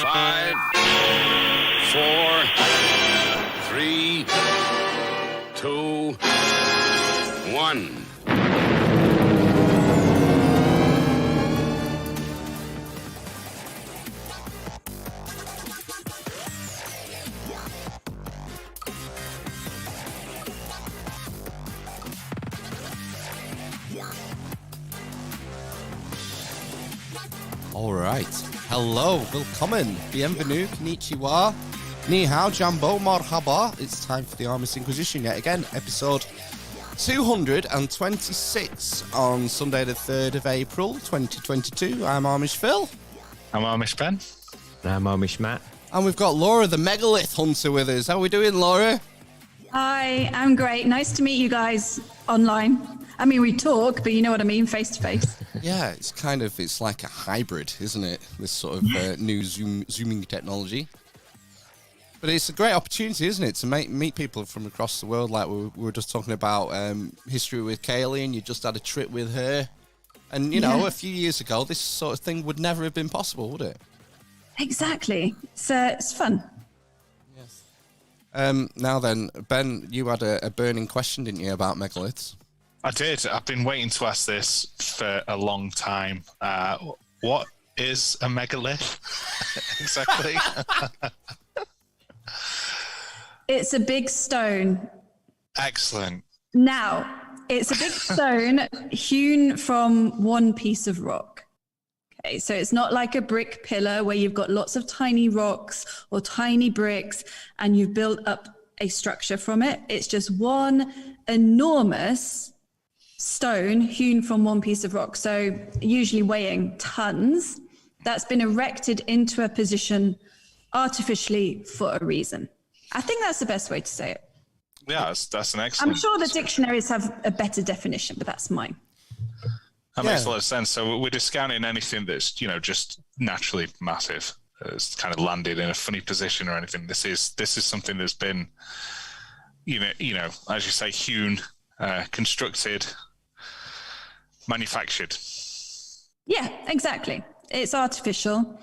Five, four, three, two, one. All right. Hello, willkommen, bienvenue, konnichiwa, ni hao, jambo, marhaba. It's time for the Armist Inquisition yet again, episode 226 on Sunday the 3rd of April, 2022. I'm Amish Phil. I'm Amish Ben. I'm Amish Matt. And we've got Laura, the Megalith hunter, with us. How are we doing, Laura? Hi, I'm great. Nice to meet you guys online. I mean, we talk, but you know what I mean, face to face. Yeah, it's like a hybrid, isn't it? This sort of new zooming technology. But it's a great opportunity, isn't it, to meet people from across the world. Like we were just talking about history with Kaylee, and you just had a trip with her. And, you know, a few years ago, this sort of thing would never have been possible, would it? Exactly. It's fun. Yes. Now then, Ben, you had a burning question, didn't you, about megaliths? I did. I've been waiting to ask this for a long time. What is a megalith? Exactly. It's a big stone. Excellent. Now, it's a big stone hewn from one piece of rock. Okay, so it's not like a brick pillar where you've got lots of tiny rocks or tiny bricks and you've built up a structure from it. It's just one enormous stone hewn from one piece of rock, so usually weighing tons, that's been erected into a position artificially for a reason. I think that's the best way to say it. Yeah, that's an excellent. I'm sure the dictionaries have a better definition, but that's mine. That makes a lot of sense. So we're discounting anything that's, you know, just naturally massive. It's kind of landed in a funny position or anything. This is something that's been, you know, as you say, hewn, constructed, manufactured. Yeah, exactly. It's artificial,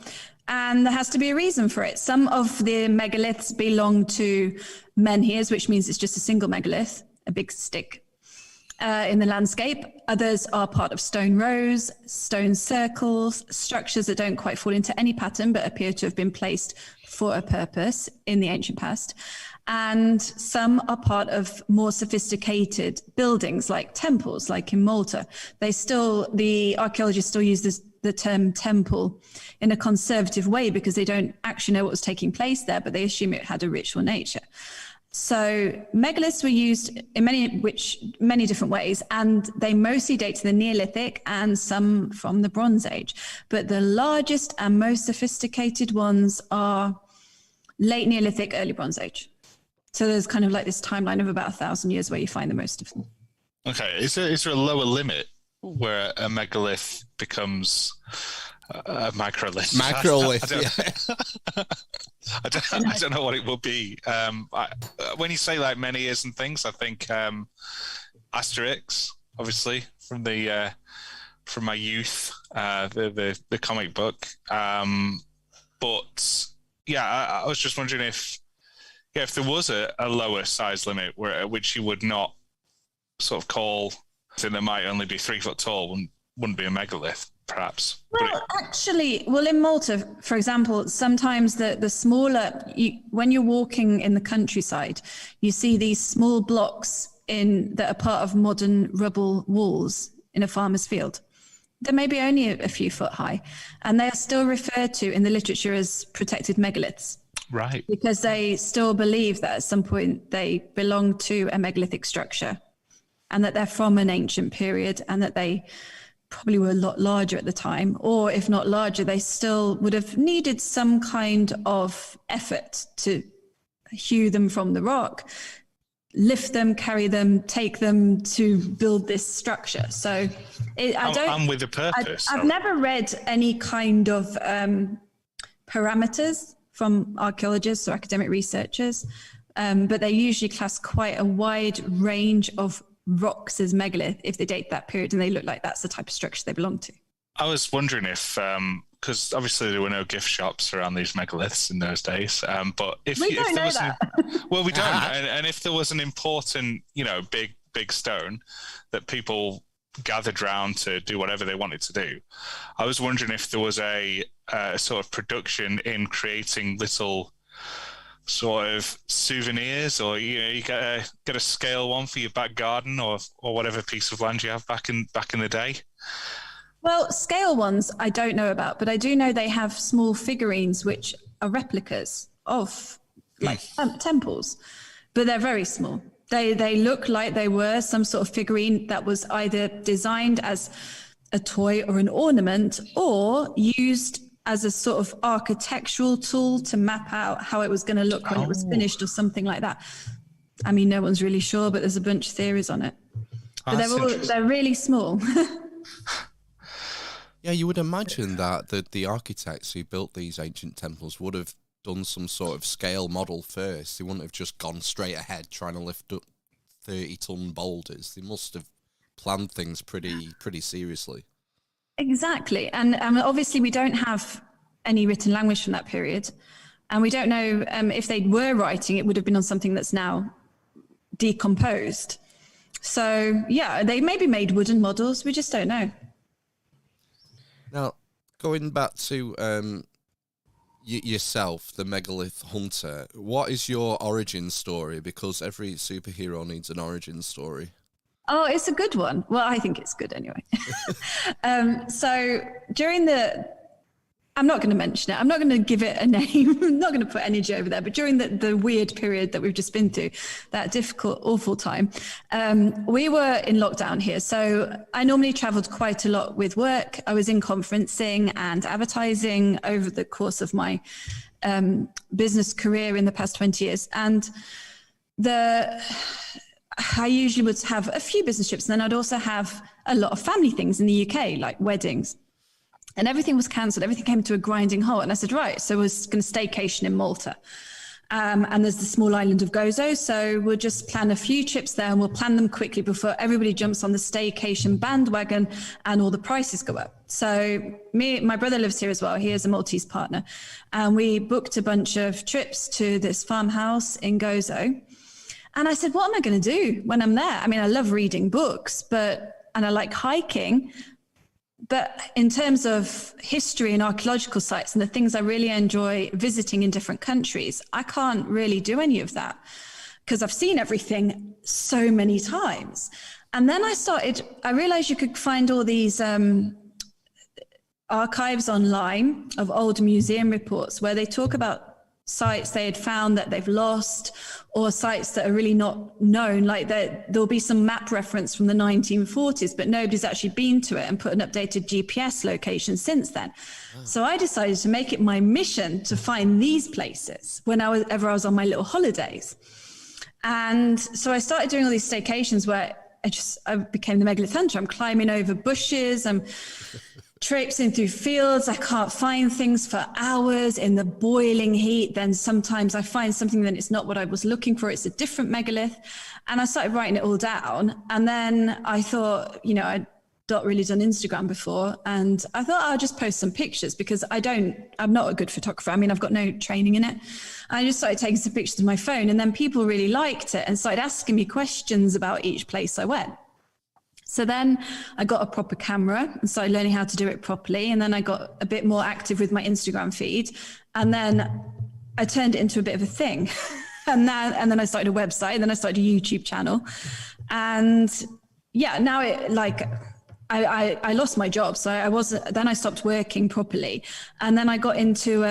and there has to be a reason for it. Some of the megaliths belong to menhirs, which means it's just a single megalith, a big stick in the landscape. Others are part of stone rows, stone circles, structures that don't quite fall into any pattern but appear to have been placed for a purpose in the ancient past. And some are part of more sophisticated buildings like temples, like in Malta. The archaeologists still use the term temple in a conservative way because they don't actually know what was taking place there, but they assume it had a ritual nature. So megaliths were used in many different ways, and they mostly date to the Neolithic and some from the Bronze Age. But the largest and most sophisticated ones are late Neolithic, early Bronze Age. So there's kind of like this timeline of about 1,000 years where you find the most of them. Okay. Is there a lower limit where a megalith becomes a microlith? I don't know what it will be. When you say like menhirs and things, I think Asterix, obviously from my youth, the comic book. But yeah, I was just wondering if there was a lower size limit which you would not sort of call something that might only be 3 foot tall, wouldn't be a megalith, perhaps. Well, in Malta, for example, sometimes the smaller, when you're walking in the countryside, you see these small blocks that are part of modern rubble walls in a farmer's field. They're maybe only a few foot high, and they are still referred to in the literature as protected megaliths. Right. Because they still believe that at some point they belong to a megalithic structure and that they're from an ancient period and that they probably were a lot larger at the time, or if not larger, they still would have needed some kind of effort to hew them from the rock, lift them, carry them, take them to build this structure. So and with a purpose. I've never read any kind of parameters from archaeologists or academic researchers but they usually class quite a wide range of rocks as megalith if they date that period, and they look like that's the type of structure they belong to. I was wondering if, because obviously there were no gift shops around these megaliths in those days, but if there was well, we don't, and if there was an important, big stone that people gathered round to do whatever they wanted to do, I was wondering if there was a sort of production in creating little sort of souvenirs, or you get a scale one for your back garden, or whatever piece of land you have back in the day. Well, scale ones I don't know about, but I do know they have small figurines which are replicas of temples, but they're very small. They look like they were some sort of figurine that was either designed as a toy or an ornament, or used as a sort of architectural tool to map out how it was going to look when it was finished, or something like that. I mean, no one's really sure, but there's a bunch of theories on it. But they're really small. Yeah, you would imagine that the architects who built these ancient temples would have done some sort of scale model first. They wouldn't have just gone straight ahead trying to lift up 30-ton boulders. They must have planned things pretty seriously. Exactly. And obviously we don't have any written language from that period. And we don't know if they were writing, it would have been on something that's now decomposed. So, yeah, they maybe made wooden models. We just don't know. Now, going back to yourself, the megalith hunter, what is your origin story? Because every superhero needs an origin story. Oh, it's a good one. Well, I think it's good anyway. So during I'm not going to mention it. I'm not going to give it a name. I'm not going to put energy over there. But during the weird period that we've just been through, that difficult, awful time, we were in lockdown here. So I normally traveled quite a lot with work. I was in conferencing and advertising over the course of my business career in the past 20 years. And I usually would have a few business trips, and then I'd also have a lot of family things in the UK, like weddings. And everything was cancelled. Everything came to a grinding halt. And I said, right, so we're going to staycation in Malta. And there's the small island of Gozo. So we'll just plan a few trips there, and we'll plan them quickly before everybody jumps on the staycation bandwagon and all the prices go up. So my brother lives here as well. He is a Maltese partner. And we booked a bunch of trips to this farmhouse in Gozo. And I said, what am I going to do when I'm there? I mean, I love reading books, and I like hiking. But in terms of history and archaeological sites and the things I really enjoy visiting in different countries, I can't really do any of that because I've seen everything so many times. And then I realized you could find all these archives online of old museum reports where they talk about sites they had found that they've lost, or sites that are really not known, like there'll be some map reference from the 1940s, but nobody's actually been to it and put an updated GPS location since then. So I decided to make it my mission to find these places whenever I was on my little holidays. And so I started doing all these staycations where I became the megalith hunter. I'm climbing over bushes, I'm traipsing through fields. I can't find things for hours in the boiling heat. Then sometimes I find something that it's not what I was looking for. It's a different megalith. And I started writing it all down. And then I thought, I'd not really done Instagram before. And I thought I'll just post some pictures because I'm not a good photographer. I mean, I've got no training in it. I just started taking some pictures of my phone, and then people really liked it and started asking me questions about each place I went. So then I got a proper camera and started learning how to do it properly. And then I got a bit more active with my Instagram feed. And then I turned it into a bit of a thing. and then I started a website, and then I started a YouTube channel. And yeah, now I lost my job. So then I stopped working properly. And then I got into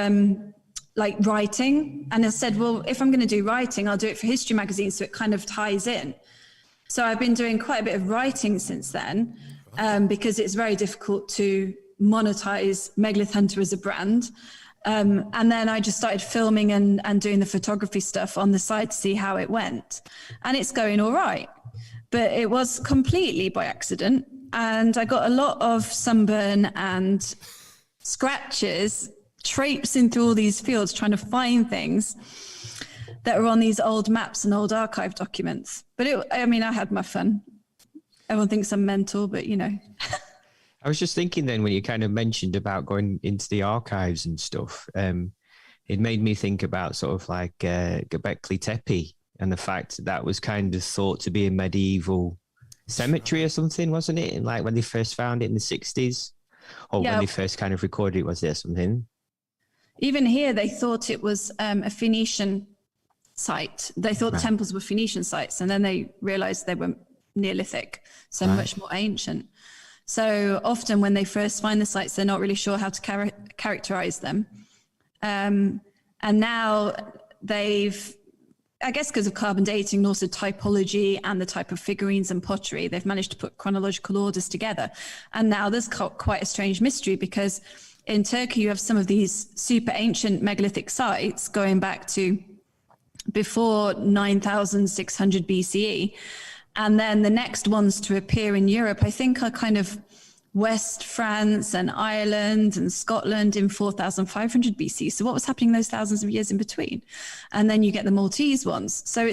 writing. And I said, well, if I'm going to do writing, I'll do it for history magazines. So it kind of ties in. So I've been doing quite a bit of writing since then, because it's very difficult to monetize Megalith Hunter as a brand. And then I just started filming and doing the photography stuff on the side to see how it went. And it's going all right. But it was completely by accident. And I got a lot of sunburn and scratches traipsing through all these fields trying to find things. that are on these old maps and old archive documents. But I had my fun. Everyone thinks I'm mental, but I was just thinking then when you kind of mentioned about going into the archives and stuff, it made me think about sort of like Göbekli Tepe and the fact that was kind of thought to be a medieval cemetery or something, wasn't it? And like when they first found it in the 60s, or when they first kind of recorded it, was there something? Even here, they thought it was a Phoenician site. They thought the temples were Phoenician sites, and then they realized they were Neolithic, so much more ancient. So often when they first find the sites, they're not really sure how to characterize them. And now they've, I guess because of carbon dating and also typology and the type of figurines and pottery, they've managed to put chronological orders together. And now there's quite a strange mystery, because in Turkey, you have some of these super ancient megalithic sites going back to before 9,600 BCE. And then the next ones to appear in Europe, I think, are kind of West France and Ireland and Scotland in 4,500 BC. So what was happening those thousands of years in between? And then you get the Maltese ones. So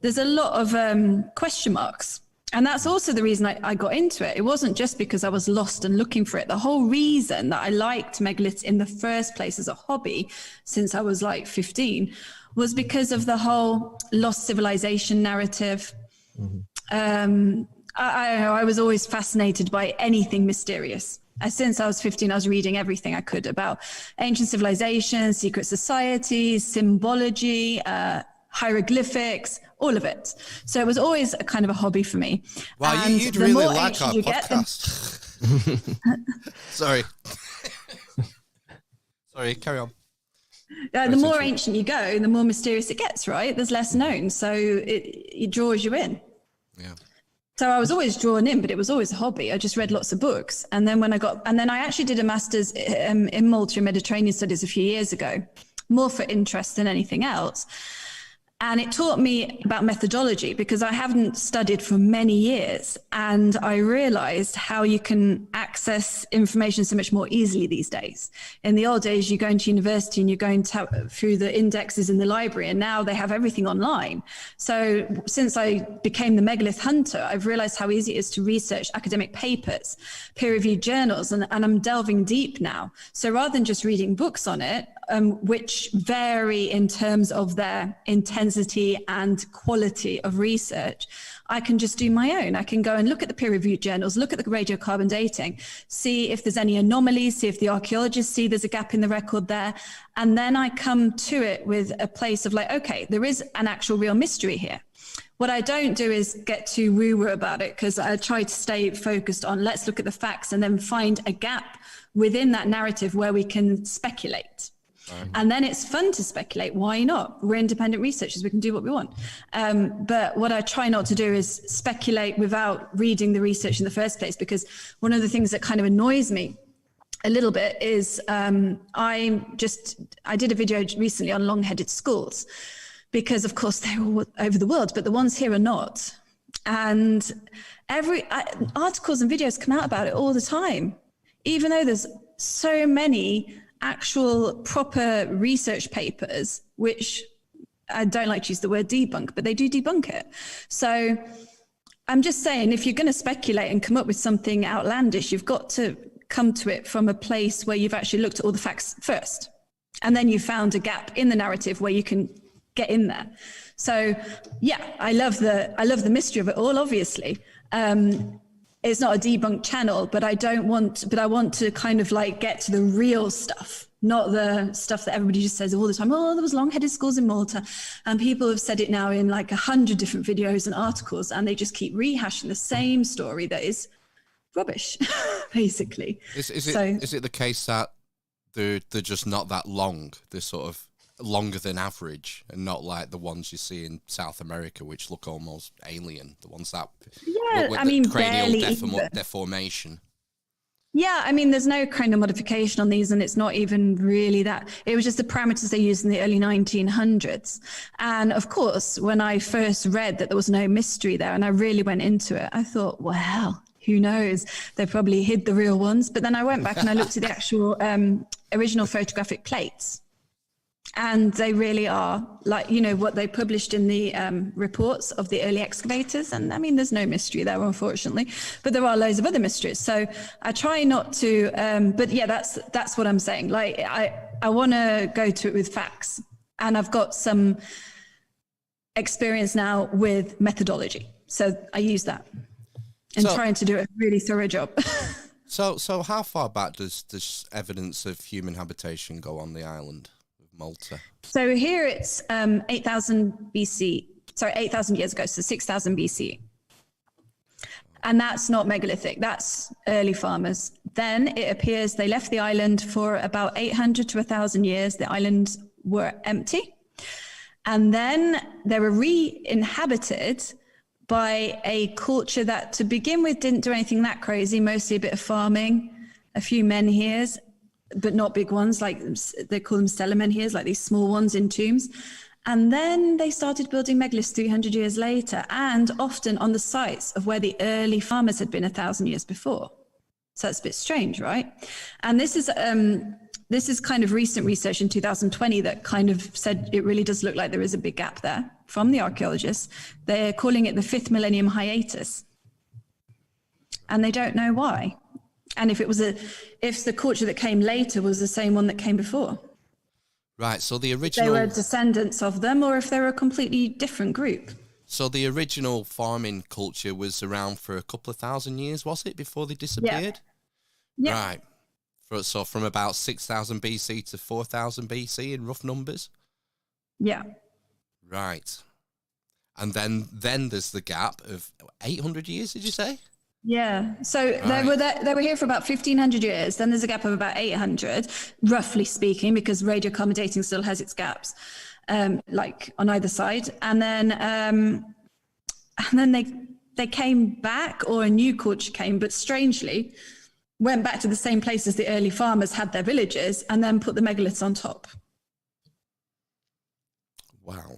there's a lot of question marks. And that's also the reason I got into it. It wasn't just because I was lost and looking for it. The whole reason that I liked megaliths in the first place as a hobby, since I was like 15, was because of the whole lost civilization narrative. Mm-hmm. I was always fascinated by anything mysterious. Since I was 15, I was reading everything I could about ancient civilizations, secret societies, symbology, hieroglyphics, all of it. So it was always a kind of a hobby for me. Wow, you'd really like our podcast. Sorry. Sorry, carry on. The more ancient you go, the more mysterious it gets, right? There's less known, so it draws you in. Yeah. So I was always drawn in, but it was always a hobby. I just read lots of books. And then I actually did a master's in Malta Mediterranean studies a few years ago, more for interest than anything else. And it taught me about methodology, because I haven't studied for many years. And I realized how you can access information so much more easily these days. In the old days, you go into university and you're going through the indexes in the library, and now they have everything online. So since I became the megalith hunter, I've realized how easy it is to research academic papers, peer-reviewed journals, and I'm delving deep now. So rather than just reading books on it, which vary in terms of their intensity and quality of research, I can just do my own. I can go and look at the peer-reviewed journals, look at the radiocarbon dating, see if there's any anomalies, see if the archaeologists see there's a gap in the record there. And then I come to it with a place of like, okay, there is an actual real mystery here. What I don't do is get too woo-woo about it, because I try to stay focused on let's look at the facts and then find a gap within that narrative where we can speculate. And then it's fun to speculate. Why not? We're independent researchers. We can do what we want. But what I try not to do is speculate without reading the research in the first place, because one of the things that kind of annoys me a little bit is I did a video recently on long-headed skulls, because of course they're all over the world, but the ones here are not. And articles and videos come out about it all the time, even though there's so many actual proper research papers, which I don't like to use the word debunk, but they do debunk it. So I'm just saying, if you're going to speculate and come up with something outlandish, you've got to come to it from a place where you've actually looked at all the facts first, and then you found a gap in the narrative where you can get in there. So yeah, I love the mystery of it all, obviously. It's not a debunked channel, but I want to kind of like get to the real stuff, not the stuff that everybody just says all the time. Oh, there was long-headed skulls in Malta. And people have said it now in like 100 different videos and articles, and they just keep rehashing the same story that is rubbish, basically. Is it the case that they're just not that long? They're sort of longer than average, and not like the ones you see in South America, which look almost alien. The ones that cranial deformation. Yeah, I mean, there's no cranial modification on these, and it's not even really that. It was just the parameters they used in the early 1900s. And of course, when I first read that there was no mystery there, and I really went into it, I thought, well, who knows? They probably hid the real ones. But then I went back and I looked at the actual original photographic plates. And they really are, like, what they published in the reports of the early excavators. And I mean, there's no mystery there, unfortunately, but there are loads of other mysteries. So I try not to, but yeah, that's what I'm saying. Like, I want to go to it with facts, and I've got some experience now with methodology. So I use that and trying to do a really thorough job. So how far back does this evidence of human habitation go on the island of Malta? So here it's 8,000 BC, sorry, 8,000 years ago, so 6,000 BC. And that's not megalithic, that's early farmers. Then it appears they left the island for about 800 to 1,000 years. The islands were empty. And then they were re-inhabited by a culture that, to begin with, didn't do anything that crazy, mostly a bit of farming, a few menhirs, but not big ones, like they call them stellar menhirs, like these small ones in tombs. And then they started building megaliths 300 years later, and often on the sites of where the early farmers had been 1,000 years before. So that's a bit strange, right? And this is kind of recent research in 2020 that kind of said it really does look like there is a big gap there from the archaeologists. They're calling it the 5th millennium hiatus. And they don't know why. And if the culture that came later was the same one that came before. Right, so the original... They were descendants of them, or if they were a completely different group. So the original farming culture was around for a couple of thousand years, was it, before they disappeared? Yeah. Right. So from about 6,000 BC to 4,000 BC in rough numbers? Yeah. Right. And then there's the gap of 800 years, did you say? Yeah. So they were here for about 1,500 years. Then there's a gap of about 800, roughly speaking, because radiocarbon dating still has its gaps, like on either side. And then they came back, or a new culture came, but strangely went back to the same place as the early farmers had their villages, and then put the megaliths on top. Wow.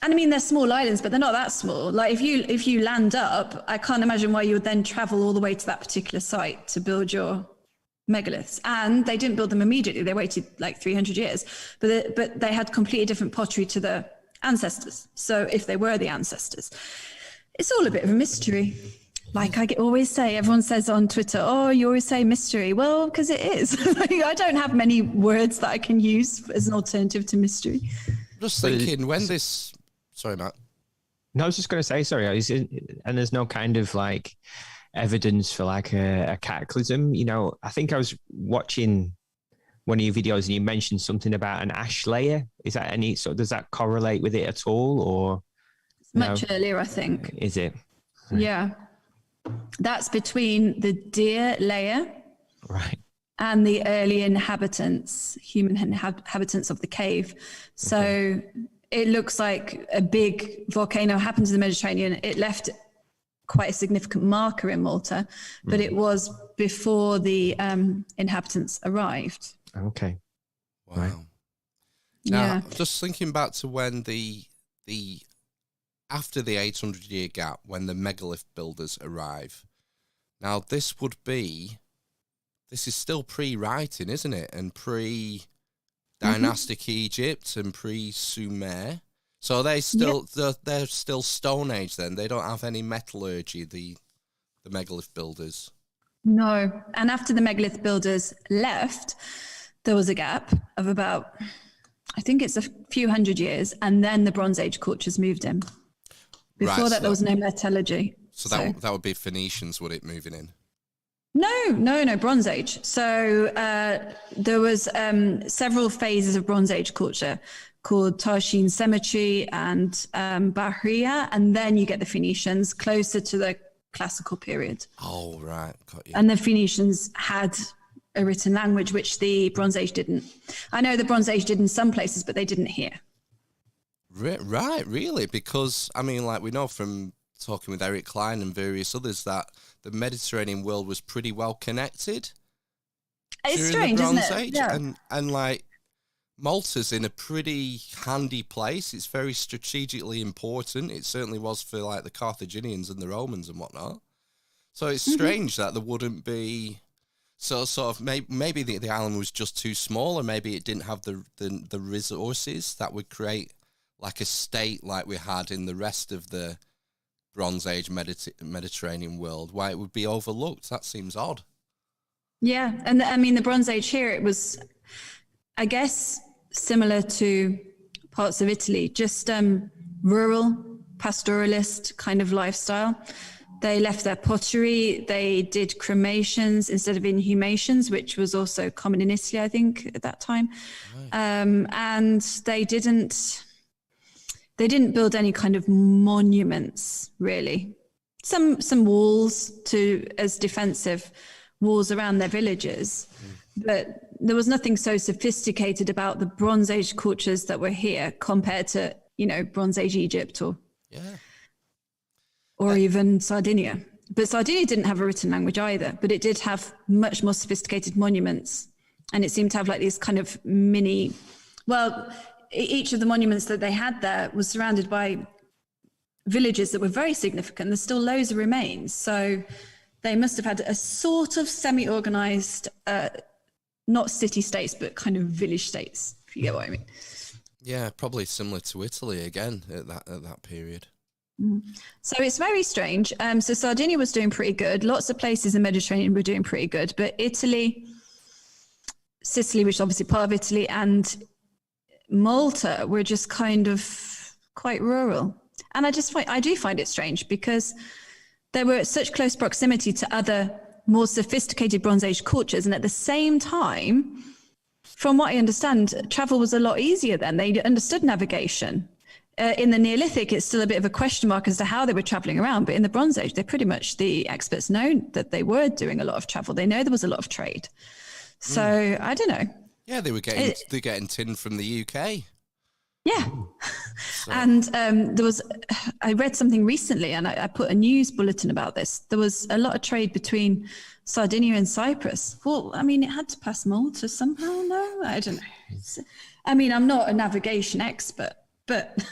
And I mean, they're small islands, but they're not that small. Like if you land up, I can't imagine why you would then travel all the way to that particular site to build your megaliths. And they didn't build them immediately. They waited like 300 years, but they had completely different pottery to the ancestors. So if they were the ancestors, it's all a bit of a mystery. Like I always say, everyone says on Twitter, oh, you always say mystery. Well, because it is. I don't have many words that I can use as an alternative to mystery. Just thinking, when this... Sorry, Matt. No, I was just going to say, sorry, and there's no kind of like evidence for like a cataclysm. I think I was watching one of your videos and you mentioned something about an ash layer. Is that does that correlate with it at all, or? Much earlier, I think. Is it? Yeah. That's between the deer layer. Right. And the early human inhabitants of the cave. So it looks like a big volcano happened in the Mediterranean. It left quite a significant marker in Malta, but it was before the inhabitants arrived. Okay. Wow. Right. Now, just thinking back to when the after the 800-year gap, when the megalith builders arrive. Now, this is still pre-writing, isn't it? And pre-dynastic Egypt and pre-Sumer. So they're still Stone Age then. They don't have any metallurgy, the megalith builders. No. And after the megalith builders left, there was a gap of about, I think it's a few hundred years, and then the Bronze Age cultures moved in. Before that, there was no metallurgy. So that would be Phoenicians, would it, moving in? No, Bronze Age. So there was several phases of Bronze Age culture called Tarshian Cemetery and Bahria, and then you get the Phoenicians closer to the classical period. Oh, right. Got you. And the Phoenicians had a written language, which the Bronze Age didn't. I know the Bronze Age did in some places, but they didn't here. Right, really? Because, I mean, like we know from talking with Eric Klein and various others that the Mediterranean world was pretty well connected. It's strange, the Bronze isn't it? Age. Yeah. And like Malta's in a pretty handy place. It's very strategically important. It certainly was for like the Carthaginians and the Romans and whatnot. So it's strange that there wouldn't be. So sort of maybe the island was just too small, or maybe it didn't have the resources that would create like a state like we had in the rest of the Bronze Age Mediterranean world, why it would be overlooked. That seems odd. Yeah, and I mean the Bronze Age here, it was, I guess, similar to parts of Italy, just rural, pastoralist kind of lifestyle. They left their pottery. They did cremations instead of inhumations, which was also common in Italy, I think, at that time. Right. And they didn't build any kind of monuments, really. Some walls as defensive walls around their villages, but there was nothing so sophisticated about the Bronze Age cultures that were here compared to, Bronze Age Egypt or even Sardinia. But Sardinia didn't have a written language either, but it did have much more sophisticated monuments. And it seemed to have like these kind of each of the monuments that they had there was surrounded by villages that were very significant. There's still loads of remains. So they must have had a sort of semi-organized, not city-states, but kind of village states, if you get what I mean. Yeah, probably similar to Italy again at that period. So it's very strange. So Sardinia was doing pretty good. Lots of places in the Mediterranean were doing pretty good. But Italy, Sicily, which is obviously part of Italy, and Malta were just kind of quite rural. And I do find it strange because they were at such close proximity to other more sophisticated Bronze Age cultures. And at the same time, from what I understand, travel was a lot easier then. They understood navigation. In the Neolithic, it's still a bit of a question mark as to how they were traveling around. But in the Bronze Age, the experts know that they were doing a lot of travel. They know there was a lot of trade. So I don't know. Yeah, they're getting tin from the UK. Yeah. So. And I read something recently, and I put a news bulletin about this. There was a lot of trade between Sardinia and Cyprus. Well, I mean, it had to pass Malta somehow. No, I don't know. I mean, I'm not a navigation expert, but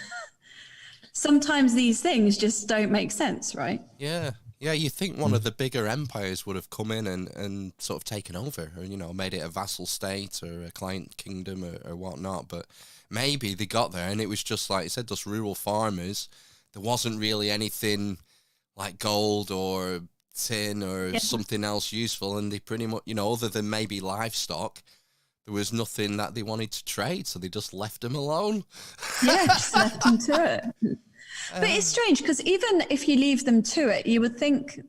sometimes these things just don't make sense, right? Yeah. Yeah, you think one of the bigger empires would have come in and sort of taken over, or, made it a vassal state or a client kingdom or whatnot. But maybe they got there and it was just like you said, just rural farmers. There wasn't really anything like gold or tin or something else useful. And they pretty much, other than maybe livestock, there was nothing that they wanted to trade. So they just left them alone. Yeah, just left them to it. But it's strange because even if you leave them to it, you would think,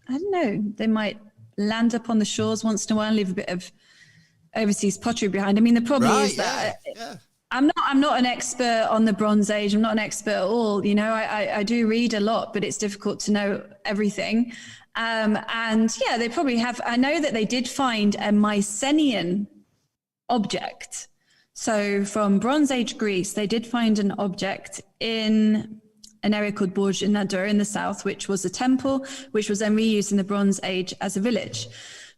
I don't know, they might land up on the shores once in a while and leave a bit of overseas pottery behind. I mean, the problem is that I'm not an expert on the Bronze Age. I'm not an expert at all. I do read a lot, but it's difficult to know everything. And yeah, they probably have. I know that they did find a Mycenaean object. So from Bronze Age Greece, they did find an object in an area called Borj Nadur in the south, which was a temple, which was then reused in the Bronze Age as a village.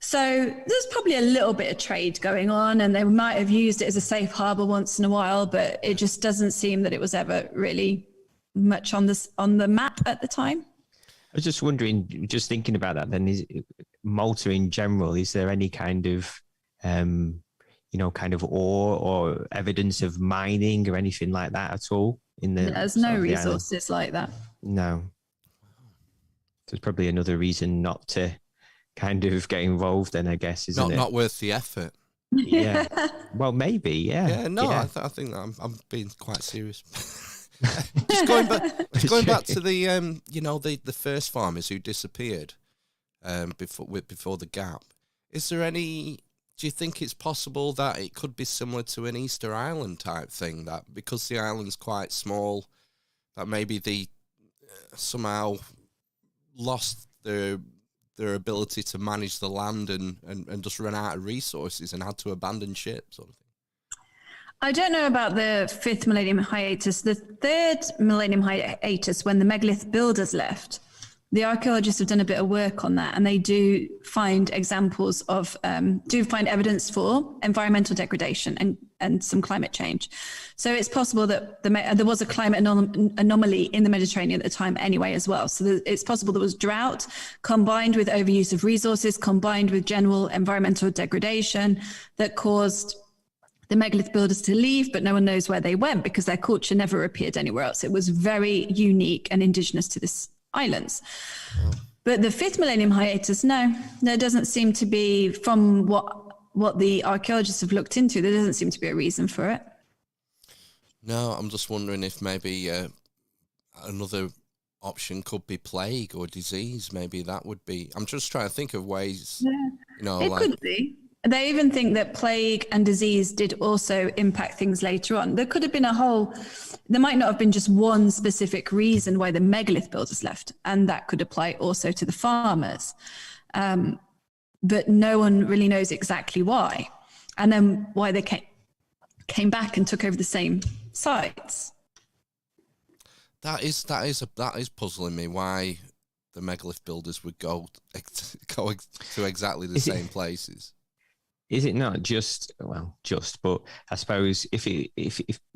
So there's probably a little bit of trade going on, and they might have used it as a safe harbor once in a while, but it just doesn't seem that it was ever really much on the map at the time. I was just wondering, just thinking about that then, is Malta in general, is there any kind of kind of ore or evidence of mining or anything like that at all? There's no resources like that. No. So it's probably another reason not to kind of get involved then, I guess, isn't it? Not worth the effort. Yeah. Well, maybe, yeah. Yeah, no, yeah. I think I'm being quite serious. Just going back to the first farmers who disappeared before the gap. Is there any... Do you think it's possible that it could be similar to an Easter Island type thing, that because the island's quite small, that maybe they somehow lost their ability to manage the land and just run out of resources and had to abandon ship sort of thing? I don't know about the 5th millennium hiatus. The 3rd millennium hiatus, when the megalith builders left, the archaeologists have done a bit of work on that, and they do find examples of, evidence for environmental degradation. And and some climate change. So it's possible that there was a climate anomaly in the Mediterranean at the time anyway as well. So it's possible there was drought combined with overuse of resources, combined with general environmental degradation that caused the megalith builders to leave, but no one knows where they went because their culture never appeared anywhere else. It was very unique and indigenous to this islands. But the 5th millennium hiatus, no, there doesn't seem to be, from what the archaeologists have looked into, there doesn't seem to be a reason for it. No, I'm just wondering if maybe another option could be plague or disease. Maybe that would be. I'm just trying to think of ways. Yeah, it could be. They even think that plague and disease did also impact things later on. There could have been there might not have been just one specific reason why the megalith builders left, and that could apply also to the farmers. But no one really knows exactly why. And then why they came back and took over the same sites. That is puzzling me. Why the megalith builders would go to exactly the same places. Is it not but I suppose if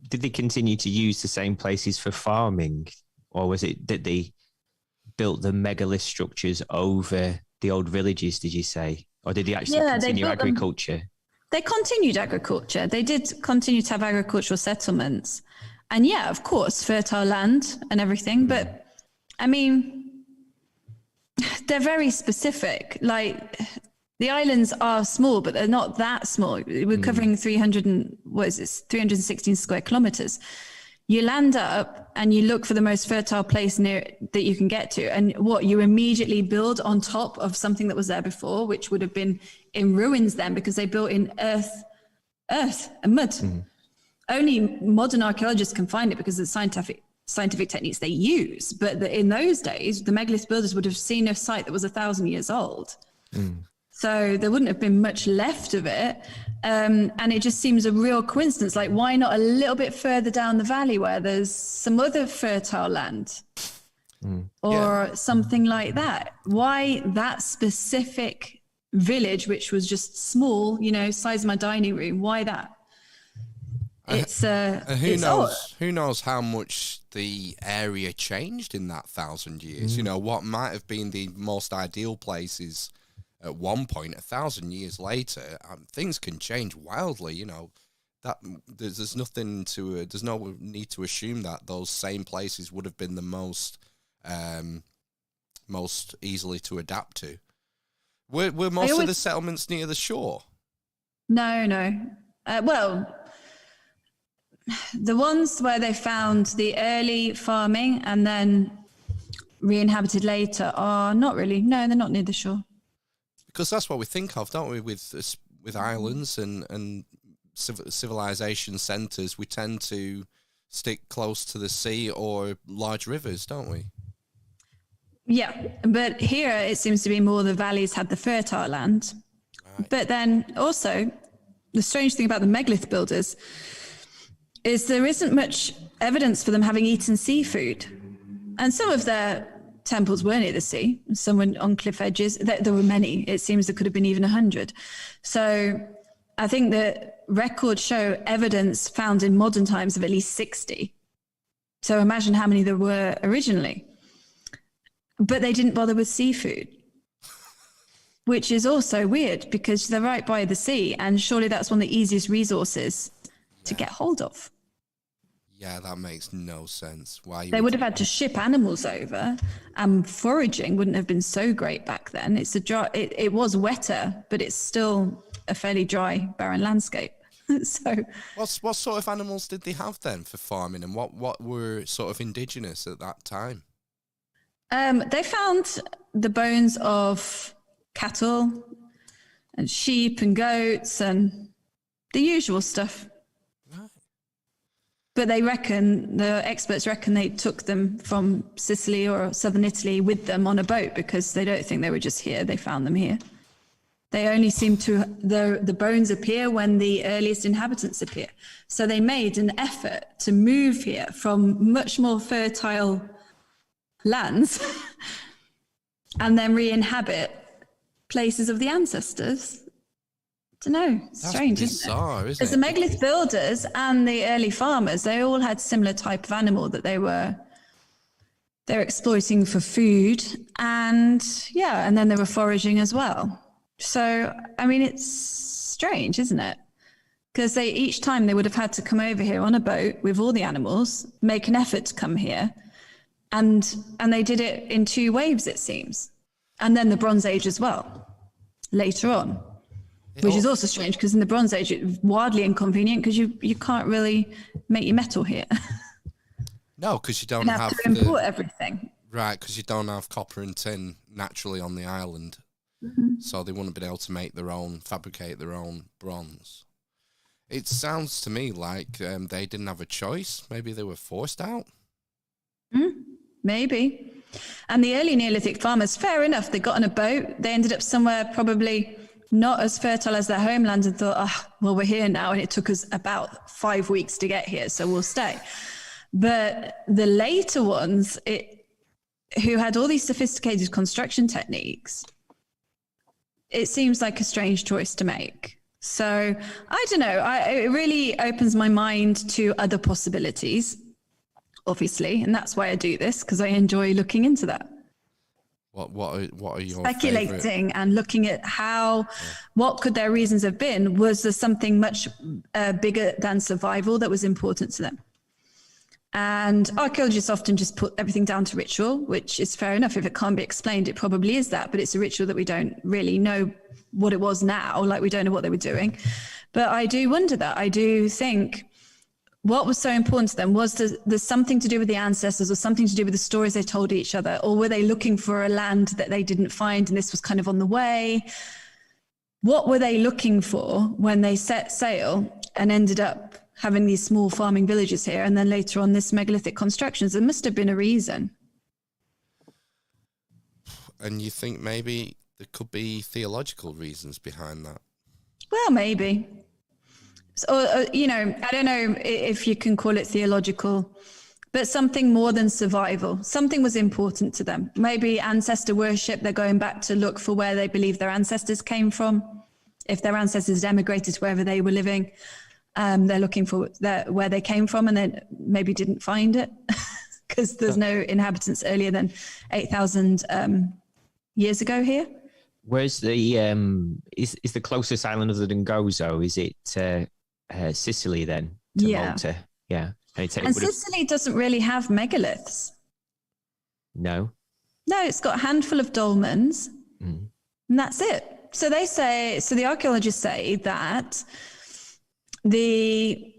did they continue to use the same places for farming, or was it that they built the megalith structures over the old villages, did you say? Or did they actually continue agriculture? They continued agriculture. They did continue to have agricultural settlements. And yeah, of course, fertile land and everything. But I mean, they're very specific. Like, the islands are small, but they're not that small. We're covering 316 square kilometers. You land up and you look for the most fertile place near that you can get to. And you immediately build on top of something that was there before, which would have been in ruins then, because they built in earth and mud. Only modern archaeologists can find it because of the scientific techniques they use. But in those days, the megalith builders would have seen a site that was 1,000 years old. So there wouldn't have been much left of it. And it just seems a real coincidence. Like, why not a little bit further down the valley where there's some other fertile land or something like that? Why that specific village, which was just small, size of my dining room? Why that? Who knows how much the area changed in that 1,000 years? What might have been the most ideal places at one point, 1,000 years later, things can change wildly. That there's nothing to there's no need to assume that those same places would have been the most easily to adapt to. Were most of the settlements near the shore? No. Well, the ones where they found the early farming and then re-inhabited later are not really. No, they're not near the shore. Because that's what we think of, don't we? With islands and civilization centres, we tend to stick close to the sea or large rivers, don't we? Yeah, but here it seems to be more the valleys had the fertile land. Right. But then also, the strange thing about the megalith builders is there isn't much evidence for them having eaten seafood. And some of their temples were near the sea, some were on cliff edges. There were many. It seems there could have been even 100. So I think the records show evidence found in modern times of at least 60. So imagine how many there were originally. But they didn't bother with seafood, which is also weird because they're right by the sea, and surely that's one of the easiest resources to get hold of. Yeah, that makes no sense. Why they would have had to ship animals over, and foraging wouldn't have been so great back then. It was wetter, but it's still a fairly dry, barren landscape. So, what sort of animals did they have then for farming, and what were sort of indigenous at that time? They found the bones of cattle and sheep and goats and the usual stuff. But the experts reckon they took them from Sicily or southern Italy with them on a boat because they don't think they were just here. They found them here. They only seem to, the bones appear when the earliest inhabitants appear. So they made an effort to move here from much more fertile lands and then re-inhabit places of the ancestors. don't know. Strange, That's isn't bizarre, it? isn't Because it? the megalith builders and the early farmers, they all had similar type of animal that they're exploiting for food, and then they were foraging as well. So, I mean, it's strange, isn't it? Because each time they would have had to come over here on a boat with all the animals, make an effort to come here, and they did it in 2 waves, it seems, and then the Bronze Age as well later on, which is also strange because in the Bronze Age it's wildly inconvenient because you can't really make your metal here. No, because you don't You have to import everything. Right, because you don't have copper and tin naturally on the island. So they wouldn't have been able to fabricate their own bronze. It sounds to me like they didn't have a choice. Maybe they were forced out. Maybe. And the early Neolithic farmers, fair enough, they got on a boat. They ended up somewhere probably not as fertile as their homeland and thought, well, we're here now. And it took us about 5 weeks to get here, so we'll stay. But the later ones, who had all these sophisticated construction techniques, it seems like a strange choice to make. So I don't know. It really opens my mind to other possibilities, obviously, and that's why I do this, because I enjoy looking into that. What are your speculating favorite? And looking at what could their reasons have been? Was there something much bigger than survival that was important to them? And archaeologists often just put everything down to ritual, which is fair enough. If it can't be explained, it probably is that, but it's a ritual that we don't really know what it was now, like we don't know what they were doing. But I do wonder that. I do think what was so important to them? Was there something to do with the ancestors or something to do with the stories they told each other? Or were they looking for a land that they didn't find and this was kind of on the way? What were they looking for when they set sail and ended up having these small farming villages here and then later on this megalithic constructions? There must have been a reason. And you think maybe there could be theological reasons behind that? Well, maybe. So, I don't know if you can call it theological, but something more than survival. Something was important to them. Maybe ancestor worship. They're going back to look for where they believe their ancestors came from. If their ancestors emigrated to wherever they were living, they're looking for where they came from, and then maybe didn't find it because there's no inhabitants earlier than 8,000 years ago here. Where's the is the closest island other than Gozo? Is it Sicily then? To Malta? Yeah. And Sicily doesn't really have megaliths. No, it's got a handful of dolmens, and that's it. So the archaeologists say that the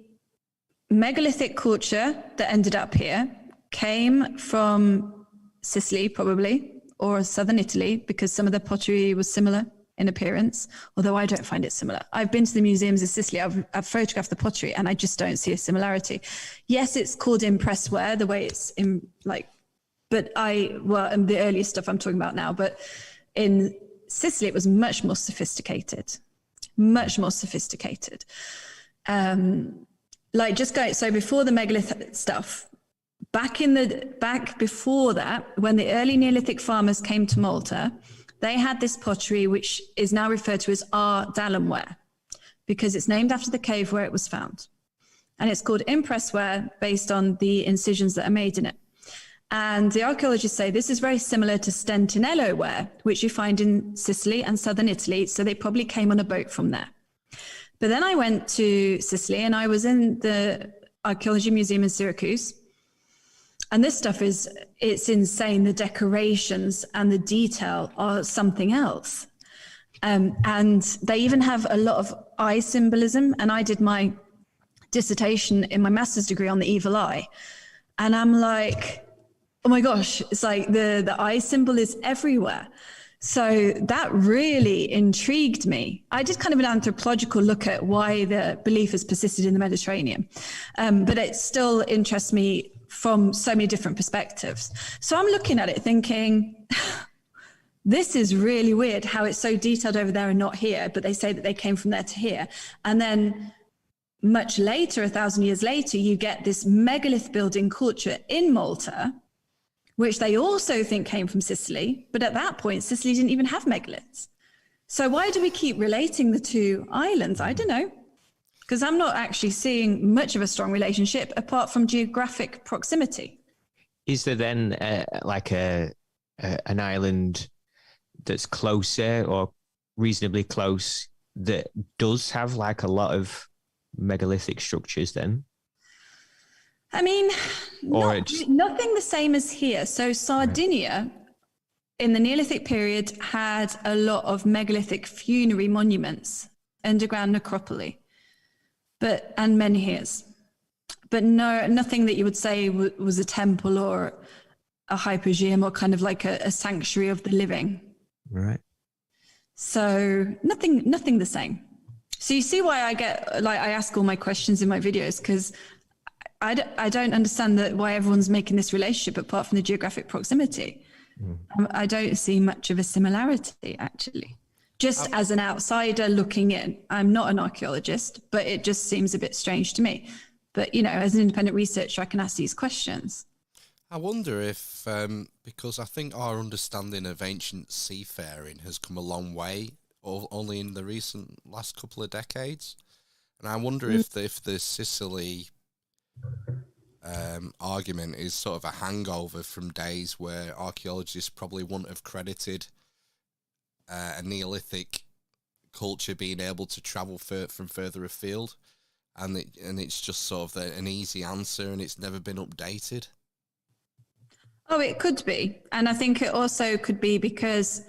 megalithic culture that ended up here came from Sicily, probably, or southern Italy, because some of the pottery was similar in appearance, although I don't find it similar. I've been to the museums in Sicily, I've photographed the pottery, and I just don't see a similarity. Yes, it's called impressware, the way it's in, and the earliest stuff I'm talking about now, but in Sicily, it was much more sophisticated. So before the megalith stuff, back before that, when the early Neolithic farmers came to Malta, they had this pottery, which is now referred to as Ar Dalemware, because it's named after the cave where it was found. And it's called impressware based on the incisions that are made in it. And the archaeologists say this is very similar to Stentinello ware, which you find in Sicily and southern Italy. So they probably came on a boat from there. But then I went to Sicily and I was in the Archaeology Museum in Syracuse. And this stuff it's insane. The decorations and the detail are something else. And they even have a lot of eye symbolism. And I did my dissertation in my master's degree on the evil eye. And I'm like, oh my gosh, it's like the eye symbol is everywhere. So that really intrigued me. I did kind of an anthropological look at why the belief has persisted in the Mediterranean. But it still interests me from so many different perspectives. So I'm looking at it thinking, this is really weird how it's so detailed over there and not here, but they say that they came from there to here. And then much later, 1,000 years later, you get this megalith building culture in Malta, which they also think came from Sicily. But at that point, Sicily didn't even have megaliths. So why do we keep relating the two islands? I don't know. Because I'm not actually seeing much of a strong relationship apart from geographic proximity. Is there then an island that's closer or reasonably close that does have like a lot of megalithic structures then? I mean, Or nothing the same as here. So Sardinia in the Neolithic period had a lot of megalithic funerary monuments, underground necropoli, and menhirs. But nothing that you would say was a temple or a hypogeum or kind of like a sanctuary of the living. Right. So nothing the same. So you see why I ask all my questions in my videos, because I don't understand why everyone's making this relationship apart from the geographic proximity. I don't see much of a similarity, actually. Just as an outsider looking in. I'm not an archaeologist, but it just seems a bit strange to me. But, as an independent researcher, I can ask these questions. I wonder if, because I think our understanding of ancient seafaring has come a long way, only in the last couple of decades. And I wonder if the Sicily argument is sort of a hangover from days where archaeologists probably wouldn't have credited a Neolithic culture being able to travel from further afield, and it's just sort of an easy answer, and it's never been updated. Oh, it could be. And I think it also could be because,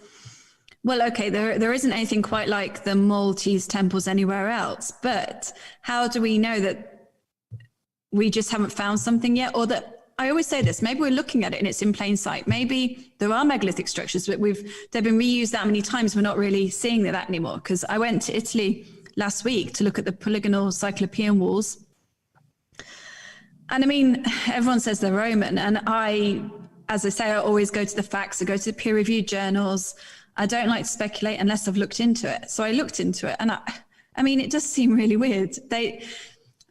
well, okay, there isn't anything quite like the Maltese temples anywhere else, but how do we know that we just haven't found something yet? Or that, I always say this, maybe we're looking at it and it's in plain sight. Maybe there are megalithic structures, but they've been reused that many times, we're not really seeing that anymore. Because I went to Italy last week to look at the polygonal Cyclopean walls. And I mean, everyone says they're Roman, and as I say, I always go to the facts, I go to the peer-reviewed journals. I don't like to speculate unless I've looked into it. So I looked into it, and I mean, it does seem really weird.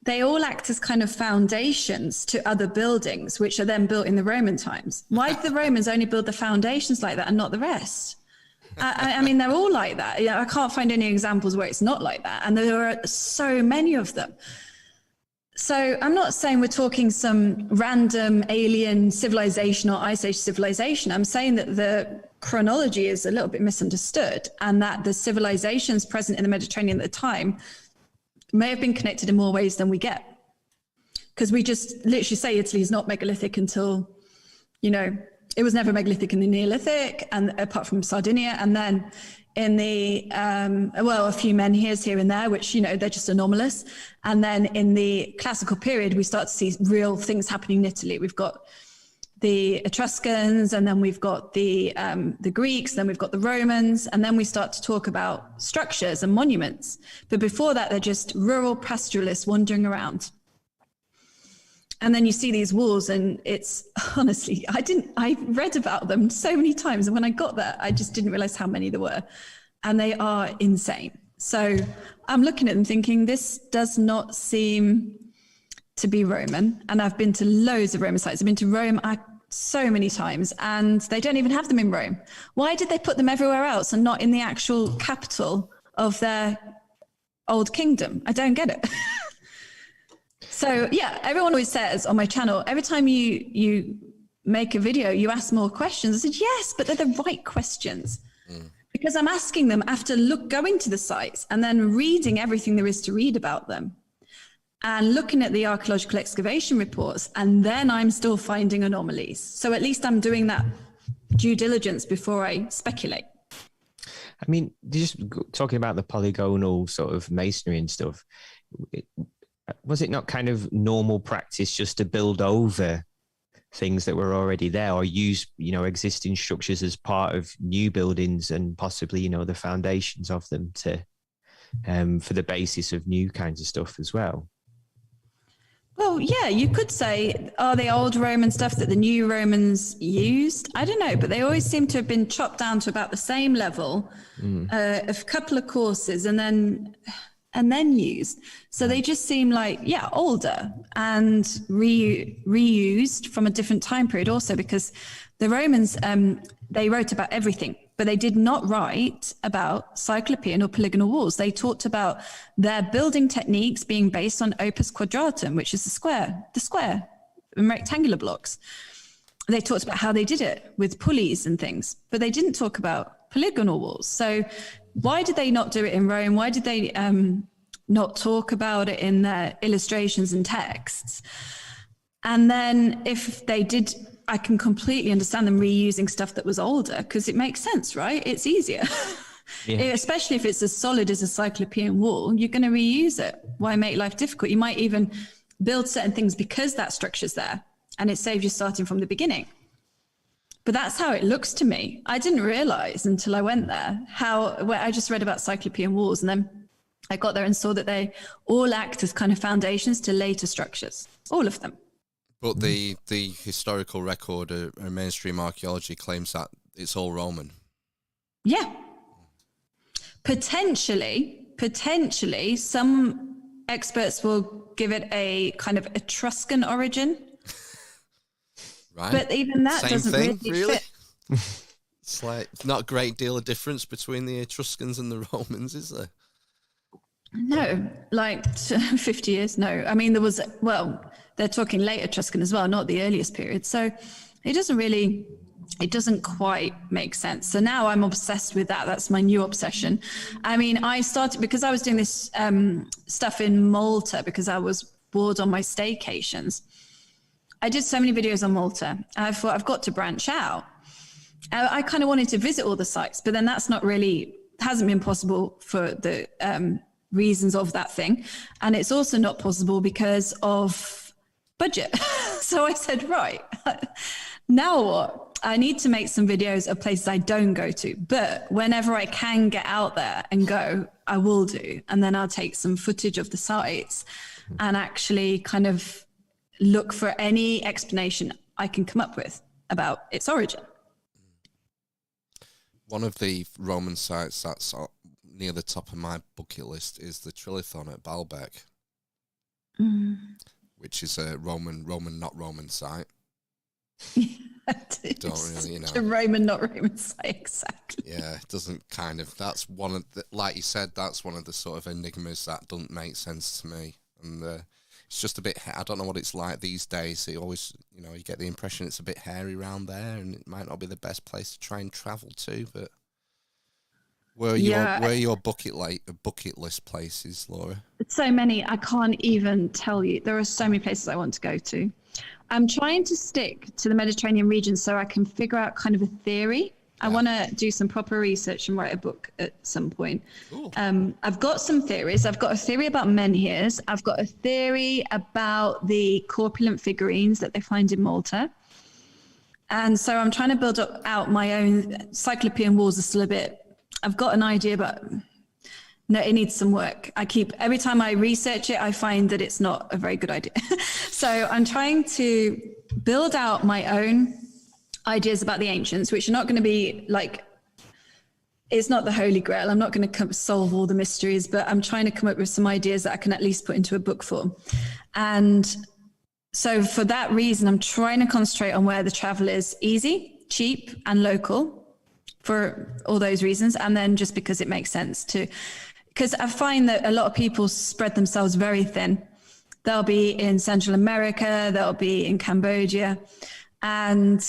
They all act as kind of foundations to other buildings, which are then built in the Roman times. Why did the Romans only build the foundations like that and not the rest? I mean, they're all like that. I can't find any examples where it's not like that. And there are so many of them. So I'm not saying we're talking some random alien civilization or Ice Age civilization. I'm saying that the chronology is a little bit misunderstood, and that the civilizations present in the Mediterranean at the time may have been connected in more ways than we get. Because we just literally say Italy is not megalithic until, it was never megalithic in the Neolithic, and apart from Sardinia, and then in the, a few menhirs here and there, which, they're just anomalous. And then in the classical period, we start to see real things happening in Italy. We've got the Etruscans, and then we've got the Greeks, then we've got the Romans, and then we start to talk about structures and monuments. But before that, they're just rural pastoralists wandering around. And then you see these walls, and it's honestly, I read about them so many times, and when I got there, I just didn't realize how many there were, and they are insane. So I'm looking at them thinking, this does not seem to be Roman. And I've been to loads of Roman sites. I've been to Rome so many times, and they don't even have them in Rome. Why did they put them everywhere else and not in the actual capital of their old kingdom? I don't get it. So yeah, everyone always says on my channel, every time you make a video, you ask more questions. I said, yes, but they're the right questions. Because I'm asking them after going to the sites and then reading everything there is to read about them, and looking at the archaeological excavation reports, and then I'm still finding anomalies. So at least I'm doing that due diligence before I speculate. I mean, just talking about the polygonal sort of masonry and stuff, was it not kind of normal practice just to build over things that were already there, or use, existing structures as part of new buildings and possibly, the foundations of them to, for the basis of new kinds of stuff as well? Well, yeah, you could say, are they old Roman stuff that the new Romans used? I don't know, but they always seem to have been chopped down to about the same level, a couple of courses, and then used. So they just seem like, older and reused from a different time period also, because the Romans, they wrote about everything. but they did not write about Cyclopean or polygonal walls. They talked about their building techniques being based on opus quadratum, which is the square and rectangular blocks. They talked about how they did it with pulleys and things, but they didn't talk about polygonal walls. So why did they not do it in Rome? Why did they not talk about it in their illustrations and texts? And then if they did, I can completely understand them reusing stuff that was older, because it makes sense, right? It's easier. Especially if it's as solid as a Cyclopean wall, you're going to reuse it. Why make life difficult? You might even build certain things because that structure's there, and it saves you starting from the beginning. But that's how it looks to me. I didn't realize until I went there where I just read about Cyclopean walls, and then I got there and saw that they all act as kind of foundations to later structures, all of them. But the historical record or mainstream archaeology claims that it's all Roman. Yeah. Potentially, some experts will give it a kind of Etruscan origin. Right. But even that doesn't really fit. It's like not a great deal of difference between the Etruscans and the Romans, is there? No, like 50 years. No, I mean, they're talking late Etruscan as well, not the earliest period. So it doesn't quite make sense. So now I'm obsessed with that. That's my new obsession. I mean, I started because I was doing this stuff in Malta because I was bored on my staycations. I did so many videos on Malta. I thought I've got to branch out. I kind of wanted to visit all the sites, but then hasn't been possible for the reasons of that thing. And it's also not possible because of budget. So I said, right, now what? I need to make some videos of places I don't go to, but whenever I can get out there and go, I will do. And then I'll take some footage of the sites and actually kind of look for any explanation I can come up with about its origin. One of the Roman sites that's near the top of my bucket list is the Trilothon at Balbeck, which is a Roman, not Roman site. Don't really, a Roman, not Roman site, exactly. Yeah, it doesn't kind of. That's one of the, like you said, that's one of the sort of enigmas that doesn't make sense to me, and it's just a bit. I don't know what it's like these days. It always, you get the impression it's a bit hairy around there, and it might not be the best place to try and travel to. But where are your bucket list places, Laura? So many, I can't even tell you. There are so many places I want to go to. I'm trying to stick to the Mediterranean region so I can figure out kind of a theory. I want to do some proper research and write a book at some point. I've got some theories. I've got a theory about menhirs. I've got a theory about the corpulent figurines that they find in Malta. And so I'm trying to build out my own. Cyclopean walls are still a bit, I've got an idea, but no, it needs some work. Every time I research it, I find that it's not a very good idea. So I'm trying to build out my own ideas about the ancients, which are not going to be like, it's not the Holy Grail. I'm not going to solve all the mysteries, but I'm trying to come up with some ideas that I can at least put into a book form. And so for that reason, I'm trying to concentrate on where the travel is easy, cheap, and local for all those reasons. And then just because it makes sense to, because I find that a lot of people spread themselves very thin. They'll be in Central America, they'll be in Cambodia. And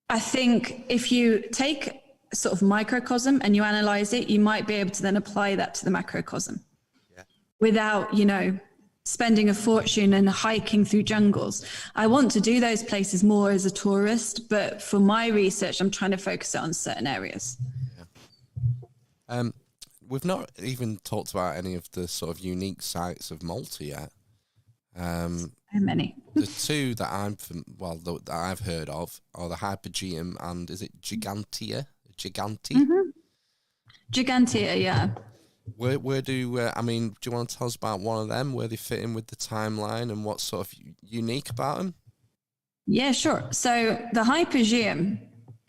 I think if you take sort of microcosm and you analyze it, you might be able to then apply that to the macrocosm without, spending a fortune and hiking through jungles. I want to do those places more as a tourist, but for my research, I'm trying to focus it on certain areas. Yeah. We've not even talked about any of the sort of unique sites of Malta yet. So many. The two that I've heard of are the Hypogeum and is it Gigantia? Mm-hmm. Gigantia, yeah. Where do you want to tell us about one of them, where they fit in with the timeline and what's sort of unique about them? Yeah, sure. So the Hypogeum,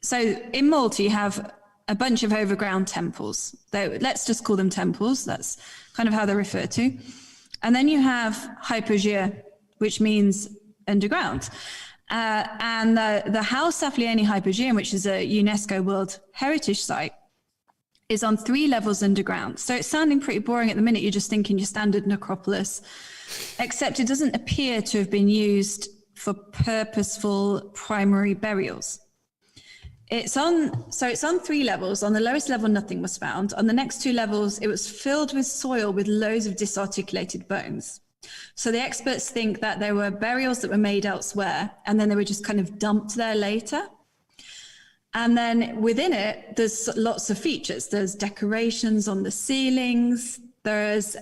so in Malta you have a bunch of overground temples. Let's just call them temples. That's kind of how they're referred to. And then you have Hypogeum, which means underground. And the House Affliani Hypogeum, which is a UNESCO World Heritage Site, is on 3 levels underground. So it's sounding pretty boring at the minute. You're just thinking your standard necropolis, except it doesn't appear to have been used for purposeful primary burials. It's on 3 levels. On the lowest level, nothing was found. On the next 2 levels, it was filled with soil with loads of disarticulated bones. So the experts think that there were burials that were made elsewhere, and then they were just kind of dumped there later. And then within it, there's lots of features. There's decorations on the ceilings. There's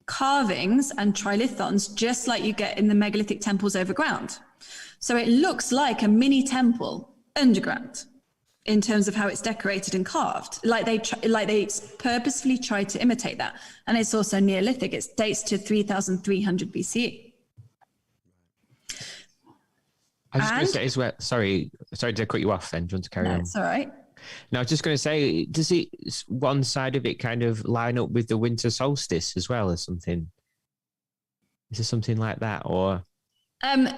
carvings and trilithons, just like you get in the megalithic temples overground. So it looks like a mini temple underground in terms of how it's decorated and carved. Like they purposefully tried to imitate that. And it's also Neolithic. It dates to 3,300 BCE. I was just going to say as well, sorry to cut you off then. Do you want to carry on? That's all right. No, I was just going to say, does it, one side of it kind of line up with the winter solstice as well as something? Is there something like that or?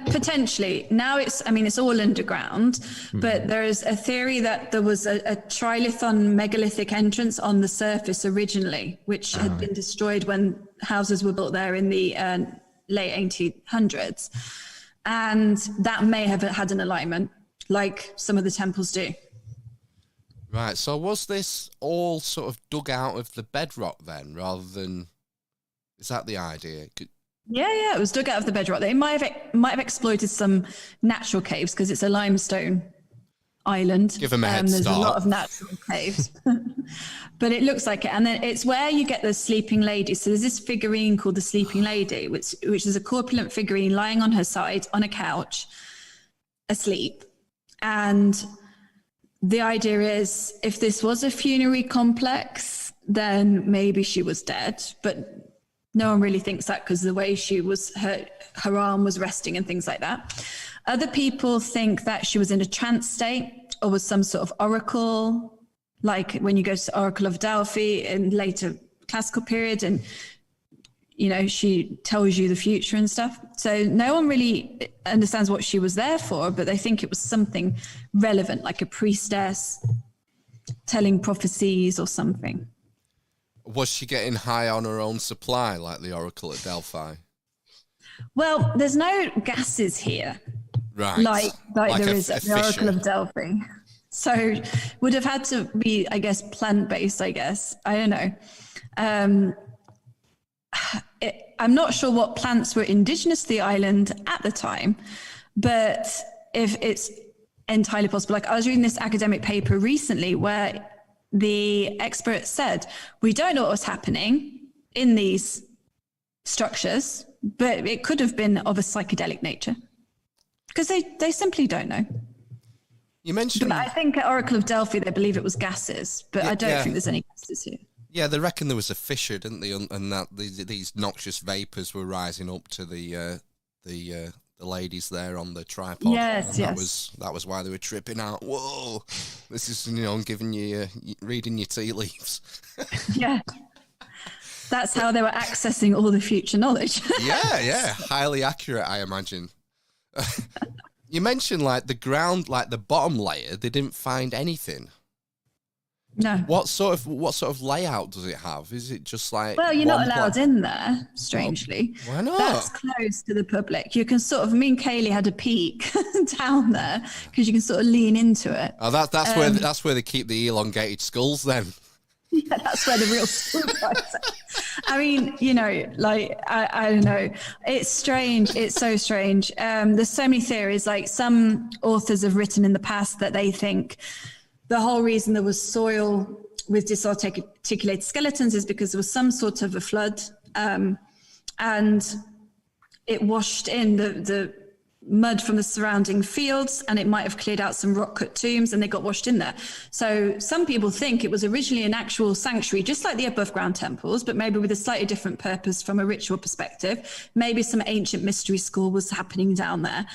Potentially. Now it's all underground, but there is a theory that there was a Trilothon megalithic entrance on the surface originally, which had been destroyed when houses were built there in the late 1800s. And that may have had an alignment, like some of the temples do. Right, so was this all sort of dug out of the bedrock then, rather than... Is that the idea? Yeah, it was dug out of the bedrock. They might have exploited some natural caves because it's a limestone island. Give them a head There's start. a lot of natural caves. But it looks like it. And then it's where you get the sleeping lady. So there's this figurine called the Sleeping Lady, which is a corpulent figurine lying on her side on a couch, asleep. And the idea is, if this was a funerary complex, then maybe she was dead. But no one really thinks that because the way she was, her arm was resting and things like that. Other people think that she was in a trance state or was some sort of oracle, like when you go to the Oracle of Delphi in later classical period, and she tells you the future and stuff. So no one really understands what she was there for, but they think it was something relevant, like a priestess telling prophecies or something. Was she getting high on her own supply, like the Oracle at Delphi? Well, there's no gases here, right? Like there is at the Oracle of Delphi. So would have had to be, I guess, plant-based, I guess. I don't know. I'm not sure what plants were indigenous to the island at the time, but if it's entirely possible. Like I was reading this academic paper recently where the expert said, we don't know what was happening in these structures, but it could have been of a psychedelic nature because they simply don't know. You mentioned... But I think at Oracle of Delphi, they believe it was gases, but I don't think there's any gases here. Yeah, they reckon there was a fissure, didn't they? And that these noxious vapours were rising up to the ladies there on the tripod. Yes. That was why they were tripping out. Whoa, this is giving you reading your tea leaves. Yeah, that's how they were accessing all the future knowledge. yeah, highly accurate, I imagine. You mentioned like the ground, like the bottom layer. They didn't find anything. No. What sort of layout does it have? Is it just like... Well, you're not allowed in there, strangely. Well, why not? That's closed to the public. You can sort of... Me and Kaylee had a peek down there because you can sort of lean into it. Oh, that's where they keep the elongated skulls then. Yeah, that's where the real skull guys are. I mean, I don't know. It's strange. It's so strange. There's so many theories. Like some authors have written in the past that they think the whole reason there was soil with disarticulated skeletons is because there was some sort of a flood, and it washed in the mud from the surrounding fields, and it might have cleared out some rock-cut tombs, and they got washed in there. So some people think it was originally an actual sanctuary, just like the above-ground temples, but maybe with a slightly different purpose from a ritual perspective. Maybe some ancient mystery school was happening down there.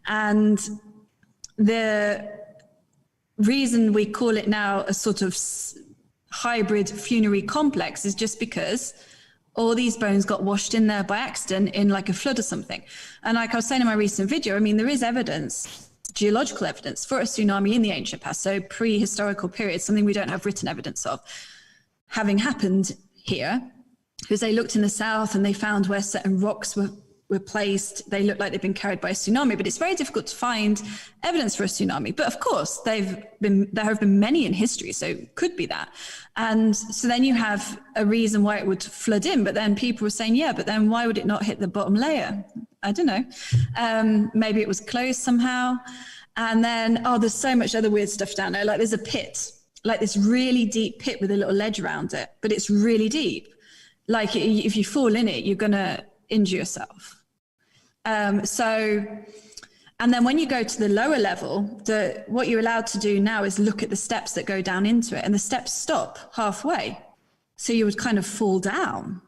And the reason we call it now a sort of hybrid funerary complex is just because all these bones got washed in there by accident in like a flood or something. And like I was saying in my recent video, I mean, there is evidence, geological evidence for a tsunami in the ancient past, so prehistorical period, something we don't have written evidence of having happened here, because they looked in the south and they found where certain rocks were placed. They looked like they've been carried by a tsunami, but it's very difficult to find evidence for a tsunami. But of course, there have been many in history, so it could be that. And so then you have a reason why it would flood in, but then people were saying, yeah, but then why would it not hit the bottom layer? I don't know. Maybe it was closed somehow. And then, there's so much other weird stuff down there. Like there's a pit, like this really deep pit with a little ledge around it, but it's really deep. Like if you fall in it, you're going to injure yourself. And then when you go to the lower level, what you're allowed to do now is look at the steps that go down into it, and the steps stop halfway. So you would kind of fall down.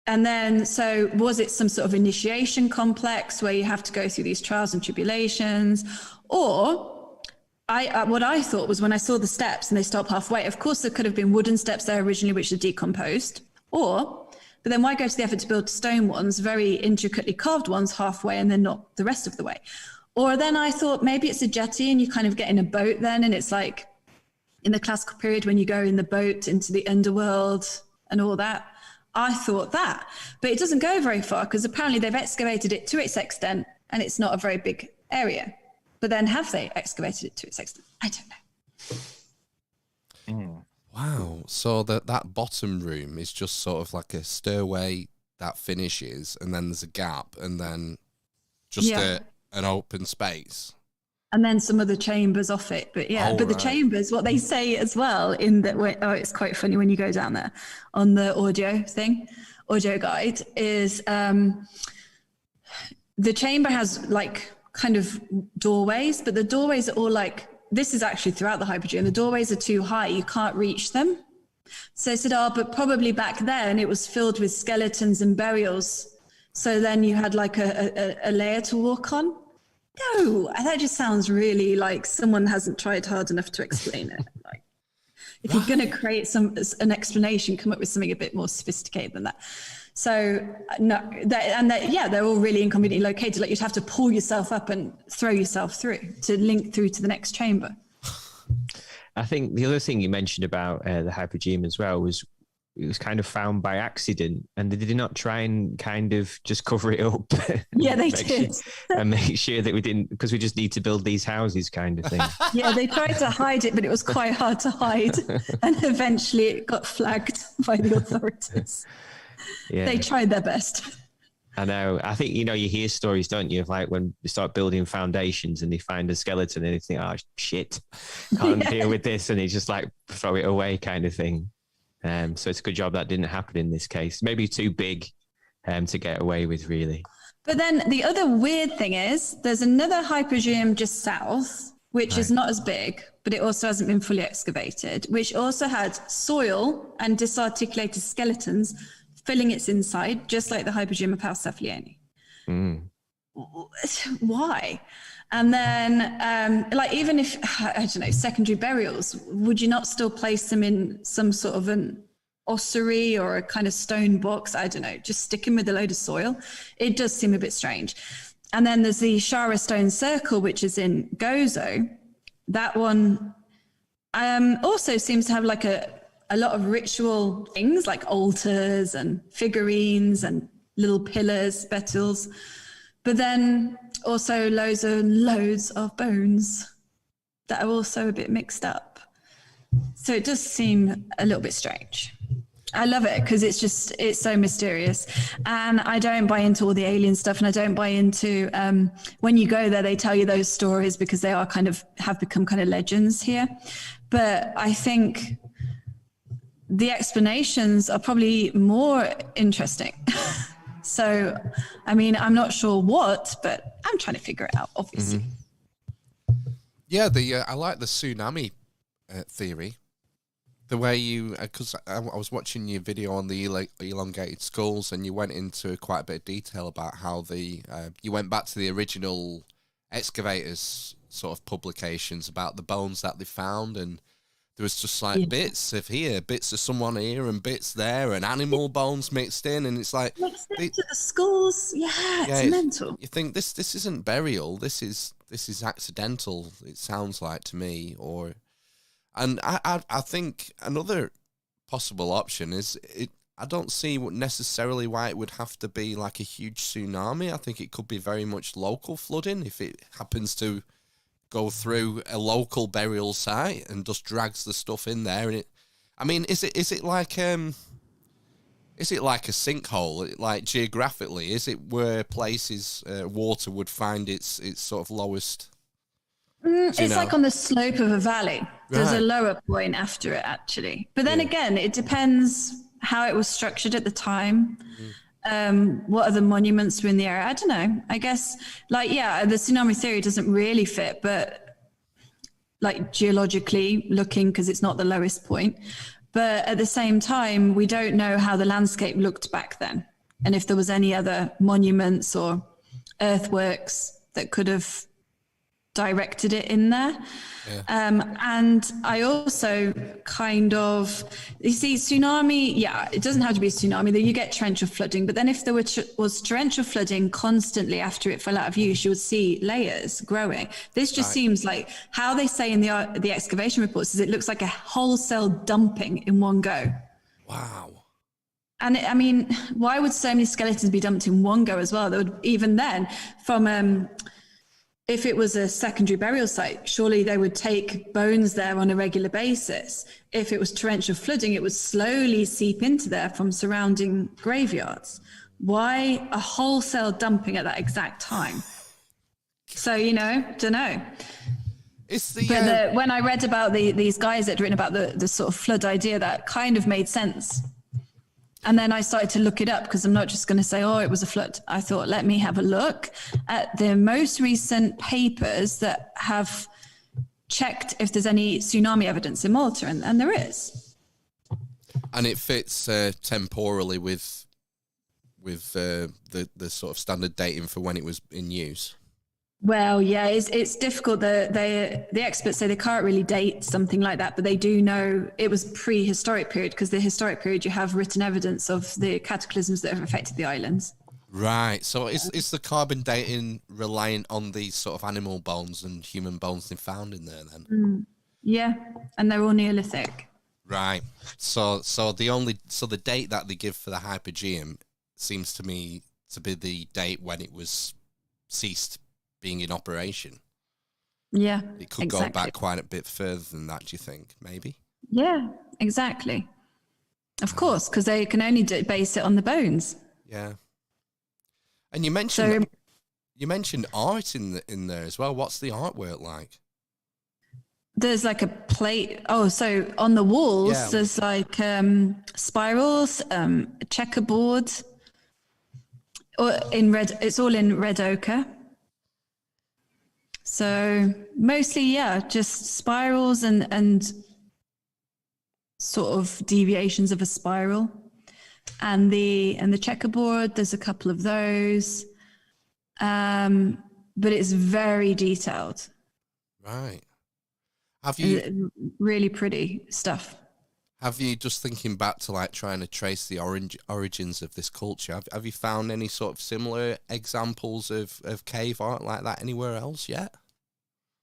And then, so was it some sort of initiation complex where you have to go through these trials and tribulations? Or what I thought was when I saw the steps and they stop halfway, of course there could have been wooden steps there originally which are decomposed, but then why go to the effort to build stone ones, very intricately carved ones halfway and then not the rest of the way? Or then I thought maybe it's a jetty and you kind of get in a boat then, and it's like in the classical period when you go in the boat into the underworld and all that. I thought that, but it doesn't go very far because apparently they've excavated it to its extent and it's not a very big area. But then have they excavated it to its extent? I don't know. Wow. So that bottom room is just sort of like a stairway that finishes, and then there's a gap, and then just an open space. And then some other chambers off it. But the chambers, what they say as well it's quite funny when you go down there on the audio guide, is the chamber has like kind of doorways, but the doorways are all like, this is actually throughout the Hypogeum, the doorways are too high, you can't reach them. So I said, but probably back then it was filled with skeletons and burials. So then you had like a layer to walk on. No, that just sounds really like someone hasn't tried hard enough to explain it. Like, if you're going to create an explanation, come up with something a bit more sophisticated than that. So no, they're all really inconveniently located. Like you'd have to pull yourself up and throw yourself through to link through to the next chamber. I think the other thing you mentioned about the Hypogeum as well was it was kind of found by accident, and they did not try and kind of just cover it up. Yeah, they did. And make sure that we didn't, because we just need to build these houses kind of thing. Yeah, they tried to hide it, but it was quite hard to hide. And eventually it got flagged by the authorities. Yeah. They tried their best. I know. I think, you hear stories, don't you, of like when they start building foundations and they find a skeleton and they think, oh, shit, can't deal with this. And they just like throw it away kind of thing. So it's a good job that didn't happen in this case. Maybe too big to get away with, really. But then the other weird thing is there's another Hypogeum just south, which is not as big, but it also hasn't been fully excavated, which also had soil and disarticulated skeletons filling its inside, just like the Hypogeum of House Cephalione. Why? And then, even if, I don't know, secondary burials, would you not still place them in some sort of an ossuary or a kind of stone box? I don't know, just stick them with a load of soil. It does seem a bit strange. And then there's the Shara Stone Circle, which is in Gozo. That one also seems to have like a lot of ritual things like altars and figurines and little pillars, petals, but then also loads of bones that are also a bit mixed up. So it does seem a little bit strange. I love it because it's so mysterious. And I don't buy into all the alien stuff, and I don't buy into when you go there, they tell you those stories because they are have become kind of legends here. But I think the explanations are probably more interesting. So, I mean, I'm not sure what, but I'm trying to figure it out, obviously. Mm-hmm. Yeah, I like the tsunami theory. The way you, because I was watching your video on the elongated skulls, and you went into quite a bit of detail about how you went back to the original excavators sort of publications about the bones that they found, and there was just like bits of here, bits of someone here, and bits there, and animal bones mixed in, and it's like mixed into the skulls. Yeah, it's mental. You think this isn't burial. This is accidental. It sounds like to me, and I think another possible option is it. I don't see necessarily why it would have to be like a huge tsunami. I think it could be very much local flooding if it happens to go through a local burial site and just drags the stuff in there. And is it like a sinkhole? Like geographically, is it where places water would find its sort of lowest? It's like on the slope of a valley. There's a lower point after it, actually. But then again, it depends how it was structured at the time. What other monuments were in the area? I don't know. I guess, the tsunami theory doesn't really fit, but like geologically looking, because it's not the lowest point. But at the same time, we don't know how the landscape looked back then, and if there was any other monuments or earthworks that could have directed it in there. And I also you see tsunami, it doesn't have to be a tsunami, that you get torrential flooding, but then if there was torrential flooding constantly after it fell out of use, you would see layers growing. This just seems like how they say in the excavation reports is it looks like a wholesale dumping in one go. Wow. And I mean, why would so many skeletons be dumped in one go as well? That would, even then, from if it was a secondary burial site, surely they would take bones there on a regular basis. If it was torrential flooding, it would slowly seep into there from surrounding graveyards. Why a wholesale dumping at that exact time? So, don't know. But when I read about these guys that had written about the sort of flood idea, that kind of made sense. And then I started to look it up, because I'm not just going to say, it was a flood. I thought, let me have a look at the most recent papers that have checked if there's any tsunami evidence in Malta, and there is. And it fits temporally with the sort of standard dating for when it was in use. Well, yeah, it's difficult. The experts say they can't really date something like that, but they do know it was prehistoric period, because the historic period you have written evidence of the cataclysms that have affected the islands. Right. So is the carbon dating reliant on these sort of animal bones and human bones they found in there then? Yeah, and they're all Neolithic. Right. So the date that they give for the Hypogeum seems to me to be the date when it was ceased being in operation. Yeah, it could go back quite a bit further than that, do you think? Maybe. Yeah, exactly. Of course, because they can only base it on the bones. Yeah. And you mentioned art in there as well. What's the artwork like? There's like a plate. So on the walls, there's like spirals, a checkerboard, or in red. It's all in red ochre. So mostly, just spirals and sort of deviations of a spiral, and the checkerboard. There's a couple of those, but it's very detailed. Right. Have you really pretty stuff? Have you, just thinking back to like trying to trace the origins of this culture, have you found any sort of similar examples of cave art like that anywhere else yet?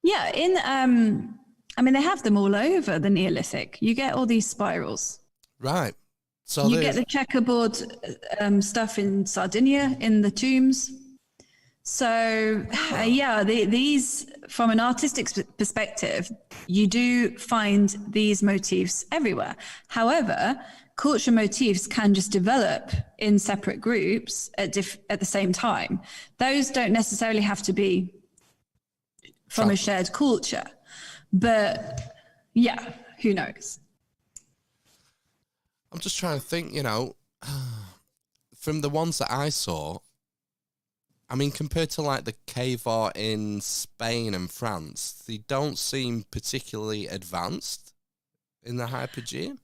Yeah, they have them all over the Neolithic. You get all these spirals. Right. So you get the checkerboard stuff in Sardinia in the tombs. So these, from an artistic perspective, you do find these motifs everywhere. However, culture motifs can just develop in separate groups at the same time. Those don't necessarily have to be from a shared culture, but who knows? I'm just trying to think, from the ones that I saw, I mean, compared to like the cave art in Spain and France, they don't seem particularly advanced in the Hypogeum.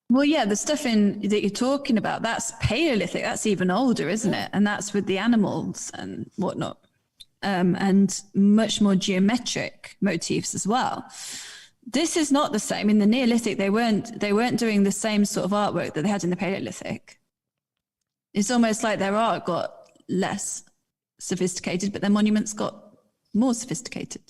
Well, yeah, the stuff that you're talking about, that's Paleolithic. That's even older, isn't it? And that's with the animals and whatnot. And much more geometric motifs as well. This is not the same. In the Neolithic, they weren't doing the same sort of artwork that they had in the Paleolithic. It's almost like their art got less sophisticated, but their monuments got more sophisticated.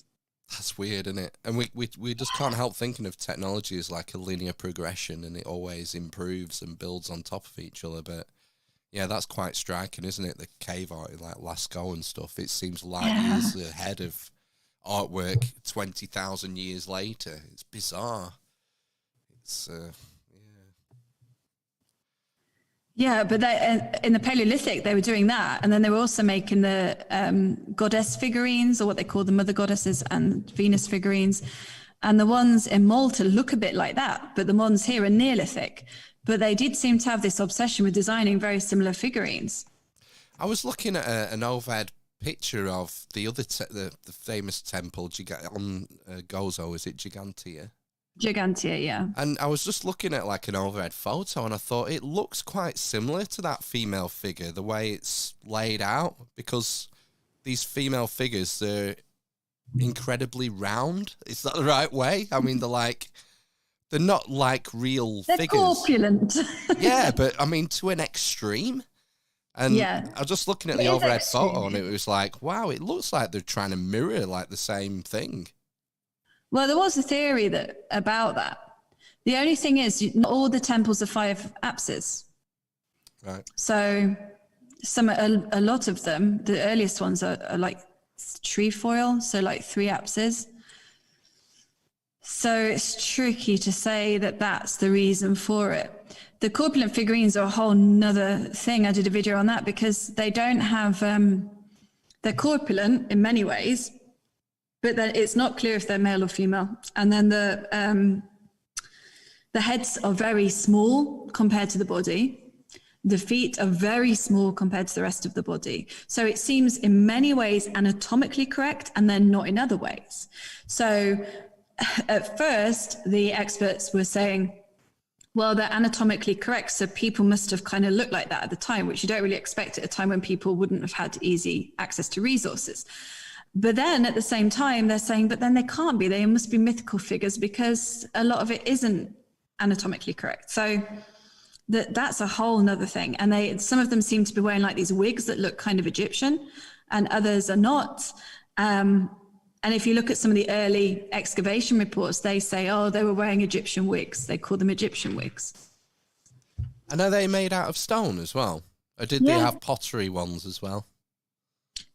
That's weird, isn't it? And we just can't help thinking of technology as like a linear progression, and it always improves and builds on top of each other. But yeah, that's quite striking, isn't it? The cave art, like Lascaux and stuff. It seems like he's ahead of artwork 20,000 years later. It's bizarre. It's Yeah, but in the Paleolithic, they were doing that. And then they were also making the goddess figurines, or what they call the mother goddesses, and Venus figurines. And the ones in Malta look a bit like that, but the ones here are Neolithic. But they did seem to have this obsession with designing very similar figurines. I was looking at an overhead picture of the other the famous temple on Gozo. Is it Gigantia? Gigantia, yeah. And I was just looking at like an overhead photo, and I thought it looks quite similar to that female figure, the way it's laid out, because these female figures, they're incredibly round. Is that the right way? I mean, they're not like real they're figures. Corpulent. Yeah, but I mean, to an extreme. And yeah. I was just looking at the overhead photo, and it was like, wow, it looks like they're trying to mirror like the same thing. Well, there was a theory about that. The only thing is, not all the temples are 5 apses. Right. So a lot of them, the earliest ones are like trefoil, so like 3 apses. So it's tricky to say that that's the reason for it. The corpulent figurines are a whole nother thing. I did a video on that because they don't have, they're corpulent in many ways, but then it's not clear if they're male or female. And then the heads are very small compared to the body. The feet are very small compared to the rest of the body. So it seems in many ways anatomically correct, and then not in other ways. So at first, the experts were saying, well, they're anatomically correct, so people must have kind of looked like that at the time, which you don't really expect at a time when people wouldn't have had easy access to resources. But then at the same time, they're saying, but then they can't be. They must be mythical figures because a lot of it isn't anatomically correct. So that's a whole nother thing. And some of them seem to be wearing like these wigs that look kind of Egyptian, and others are not. And if you look at some of the early excavation reports, they say, oh, they were wearing Egyptian wigs. They call them Egyptian wigs. And are they made out of stone as well? Or did they have pottery ones as well?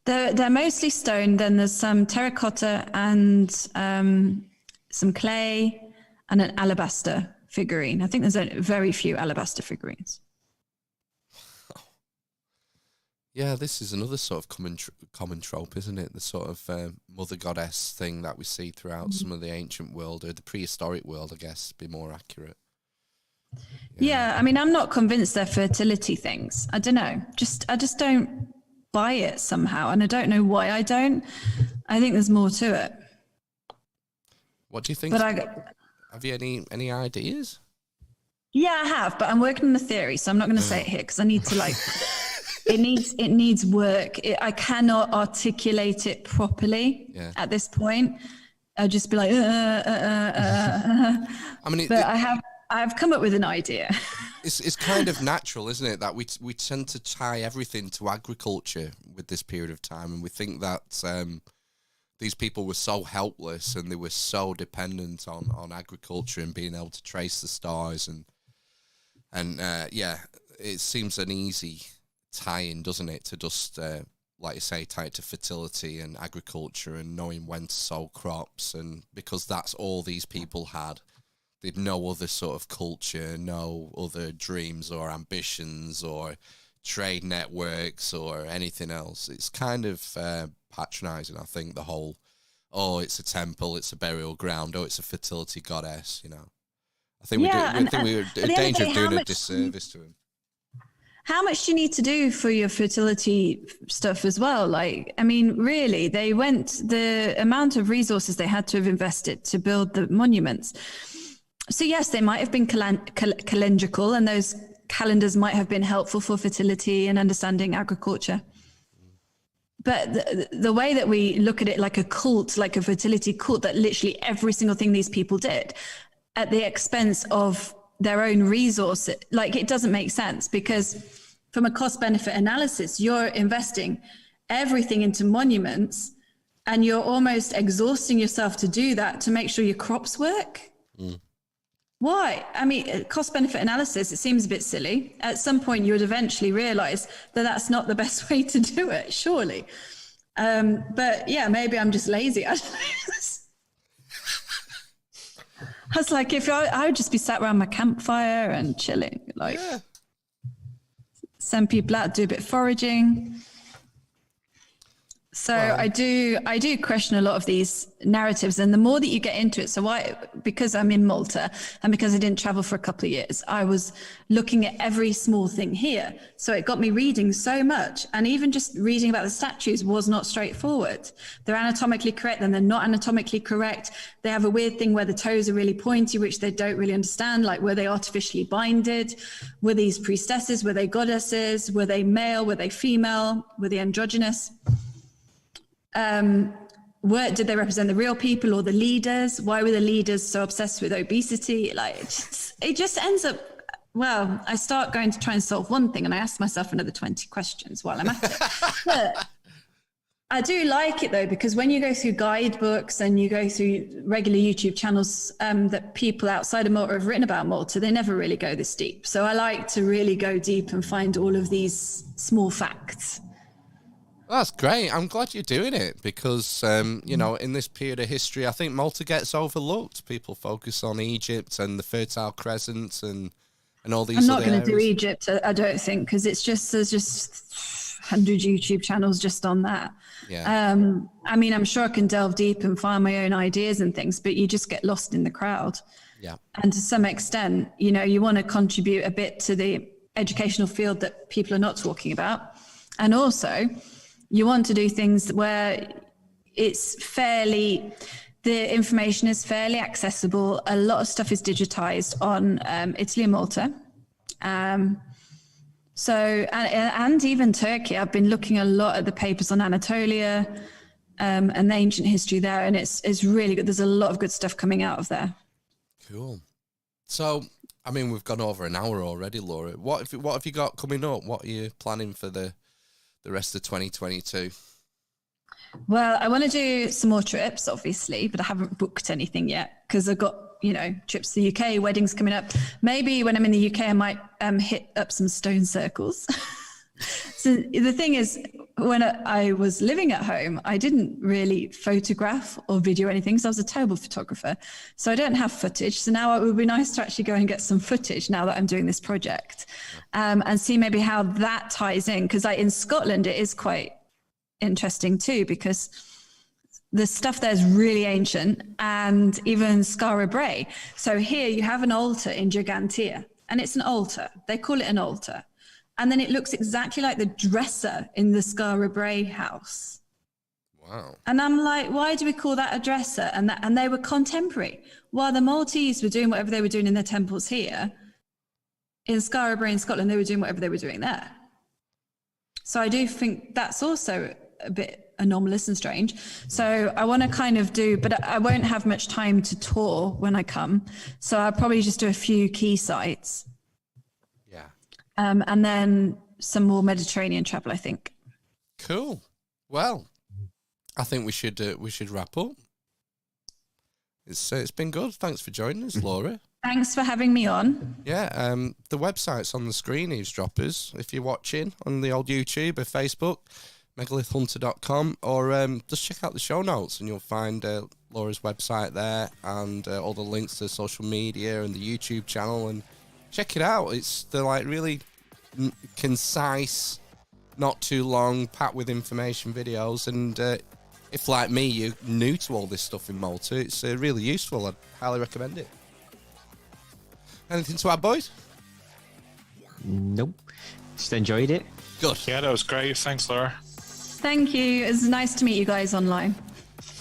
They're mostly stone. Then there's some terracotta and some clay and an alabaster figurine. I think there's very few alabaster figurines. Yeah, this is another sort of common trope, isn't it? The sort of mother goddess thing that we see throughout some of the ancient world, or the prehistoric world, I guess, to be more accurate. Yeah, I mean, I'm not convinced they're fertility things. I don't know. I just don't buy it somehow, and I don't know why I don't. I think there's more to it. What do you think? Have you any ideas? Yeah, I have, but I'm working on a theory, so I'm not going to say it here because I need to like. It needs work. I cannot articulate it properly at this point. I'll just be like, I mean, but I've come up with an idea. It's kind of natural, isn't it, that we tend to tie everything to agriculture with this period of time, and we think that these people were so helpless and they were so dependent on agriculture and being able to trace the stars, and it seems an easy tie-in, doesn't it, to just like you say, tie it to fertility and agriculture and knowing when to sow crops, and because that's all these people had. They'd no other sort of culture, no other dreams or ambitions or trade networks or anything else. It's kind of patronizing, I think, the whole, oh, it's a temple, it's a burial ground, oh, it's a fertility goddess, you know. I think we're in danger of doing a disservice to him. How much do you need to do for your fertility stuff as well? Like, I mean, really, the amount of resources they had to have invested to build the monuments. So yes, they might have been calendrical, and those calendars might have been helpful for fertility and understanding agriculture. But the way that we look at it like a cult, like a fertility cult, that literally every single thing these people did at the expense of their own resource, like it doesn't make sense, because from a cost benefit analysis, you're investing everything into monuments and you're almost exhausting yourself to do that, to make sure your crops work. Why? I mean, cost benefit analysis, it seems a bit silly. At some point you would eventually realize that that's not the best way to do it, surely. But yeah, maybe I'm just lazy. I was like, if I would just be sat around my campfire and chilling, like send people out, do a bit of foraging. So I do question a lot of these narratives, and the more that you get into it, because I'm in Malta and because I didn't travel for a couple of years, I was looking at every small thing here. So it got me reading so much, and even just reading about the statues was not straightforward. They're anatomically correct, then they're not anatomically correct. They have a weird thing where the toes are really pointy, which they don't really understand. Like, were they artificially binded? Were these priestesses? Were they goddesses? Were they male? Were they female? Were they androgynous? Did they represent the real people or the leaders? Why were the leaders so obsessed with obesity? Like, it just ends up, well, I start going to try and solve one thing and I ask myself another 20 questions while I'm at it. But I do like it though, because when you go through guidebooks and you go through regular YouTube channels that people outside of Malta have written about Malta, they never really go this deep. So I like to really go deep and find all of these small facts. That's great. I'm glad you're doing it because, you know, in this period of history, I think Malta gets overlooked. People focus on Egypt and the Fertile Crescent and all these I'm not other going to do areas. Egypt, I don't think, because there's just 100 YouTube channels just on that. Yeah. I mean, I'm sure I can delve deep and find my own ideas and things, but you just get lost in the crowd. Yeah. And to some extent, you know, you want to contribute a bit to the educational field that people are not talking about. And also, you want to do things where the information is fairly accessible. A lot of stuff is digitized on Italy and Malta. And even Turkey. I've been looking a lot at the papers on Anatolia and the ancient history there, and it's really good. There's a lot of good stuff coming out of there. Cool. So, I mean, we've gone over an hour already, Laura. What have you got coming up? What are you planning for the rest of 2022? Well, I want to do some more trips, obviously, but I haven't booked anything yet because I've got, you know, trips to the UK, weddings coming up. Maybe when I'm in the UK, I might hit up some stone circles. So the thing is, when I was living at home, I didn't really photograph or video anything because I was a terrible photographer. So I don't have footage. So now it would be nice to actually go and get some footage now that I'm doing this project and see maybe how that ties in. Because in Scotland, it is quite interesting too, because the stuff there is really ancient, and even Skara Brae. So here you have an altar in Gigantea, and it's an altar. They call it an altar. And then it looks exactly like the dresser in the Skara Brae house. Wow. And I'm like, why do we call that a dresser? And they were contemporary. While the Maltese were doing whatever they were doing in their temples here, in Skara Brae in Scotland, they were doing whatever they were doing there. So I do think that's also a bit anomalous and strange. So I want to kind of but I won't have much time to tour when I come. So I'll probably just do a few key sites. And then some more Mediterranean travel, I think. Cool. Well, I think we should wrap up. It's been good. Thanks for joining us, Laura. Thanks for having me on. Yeah, the website's on the screen, Eavesdroppers. If you're watching on the old YouTube or Facebook, megalithhunter.com, or just check out the show notes and you'll find Laura's website there and all the links to social media and the YouTube channel, and check it out. They're like really concise, not too long, packed with information videos. And if, like me, you're new to all this stuff in Malta, it's really useful. I'd highly recommend it. Anything to add, boys? Nope. Just enjoyed it. Good. Yeah, that was great. Thanks, Laura. Thank you. It's nice to meet you guys online.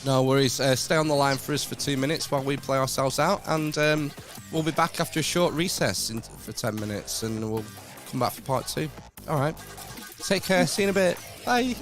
No worries. Stay on the line for us for 2 minutes while we play ourselves out, and we'll be back after a short recess for 10 minutes, and we'll come back for part 2. All right. Take care. See you in a bit. Bye.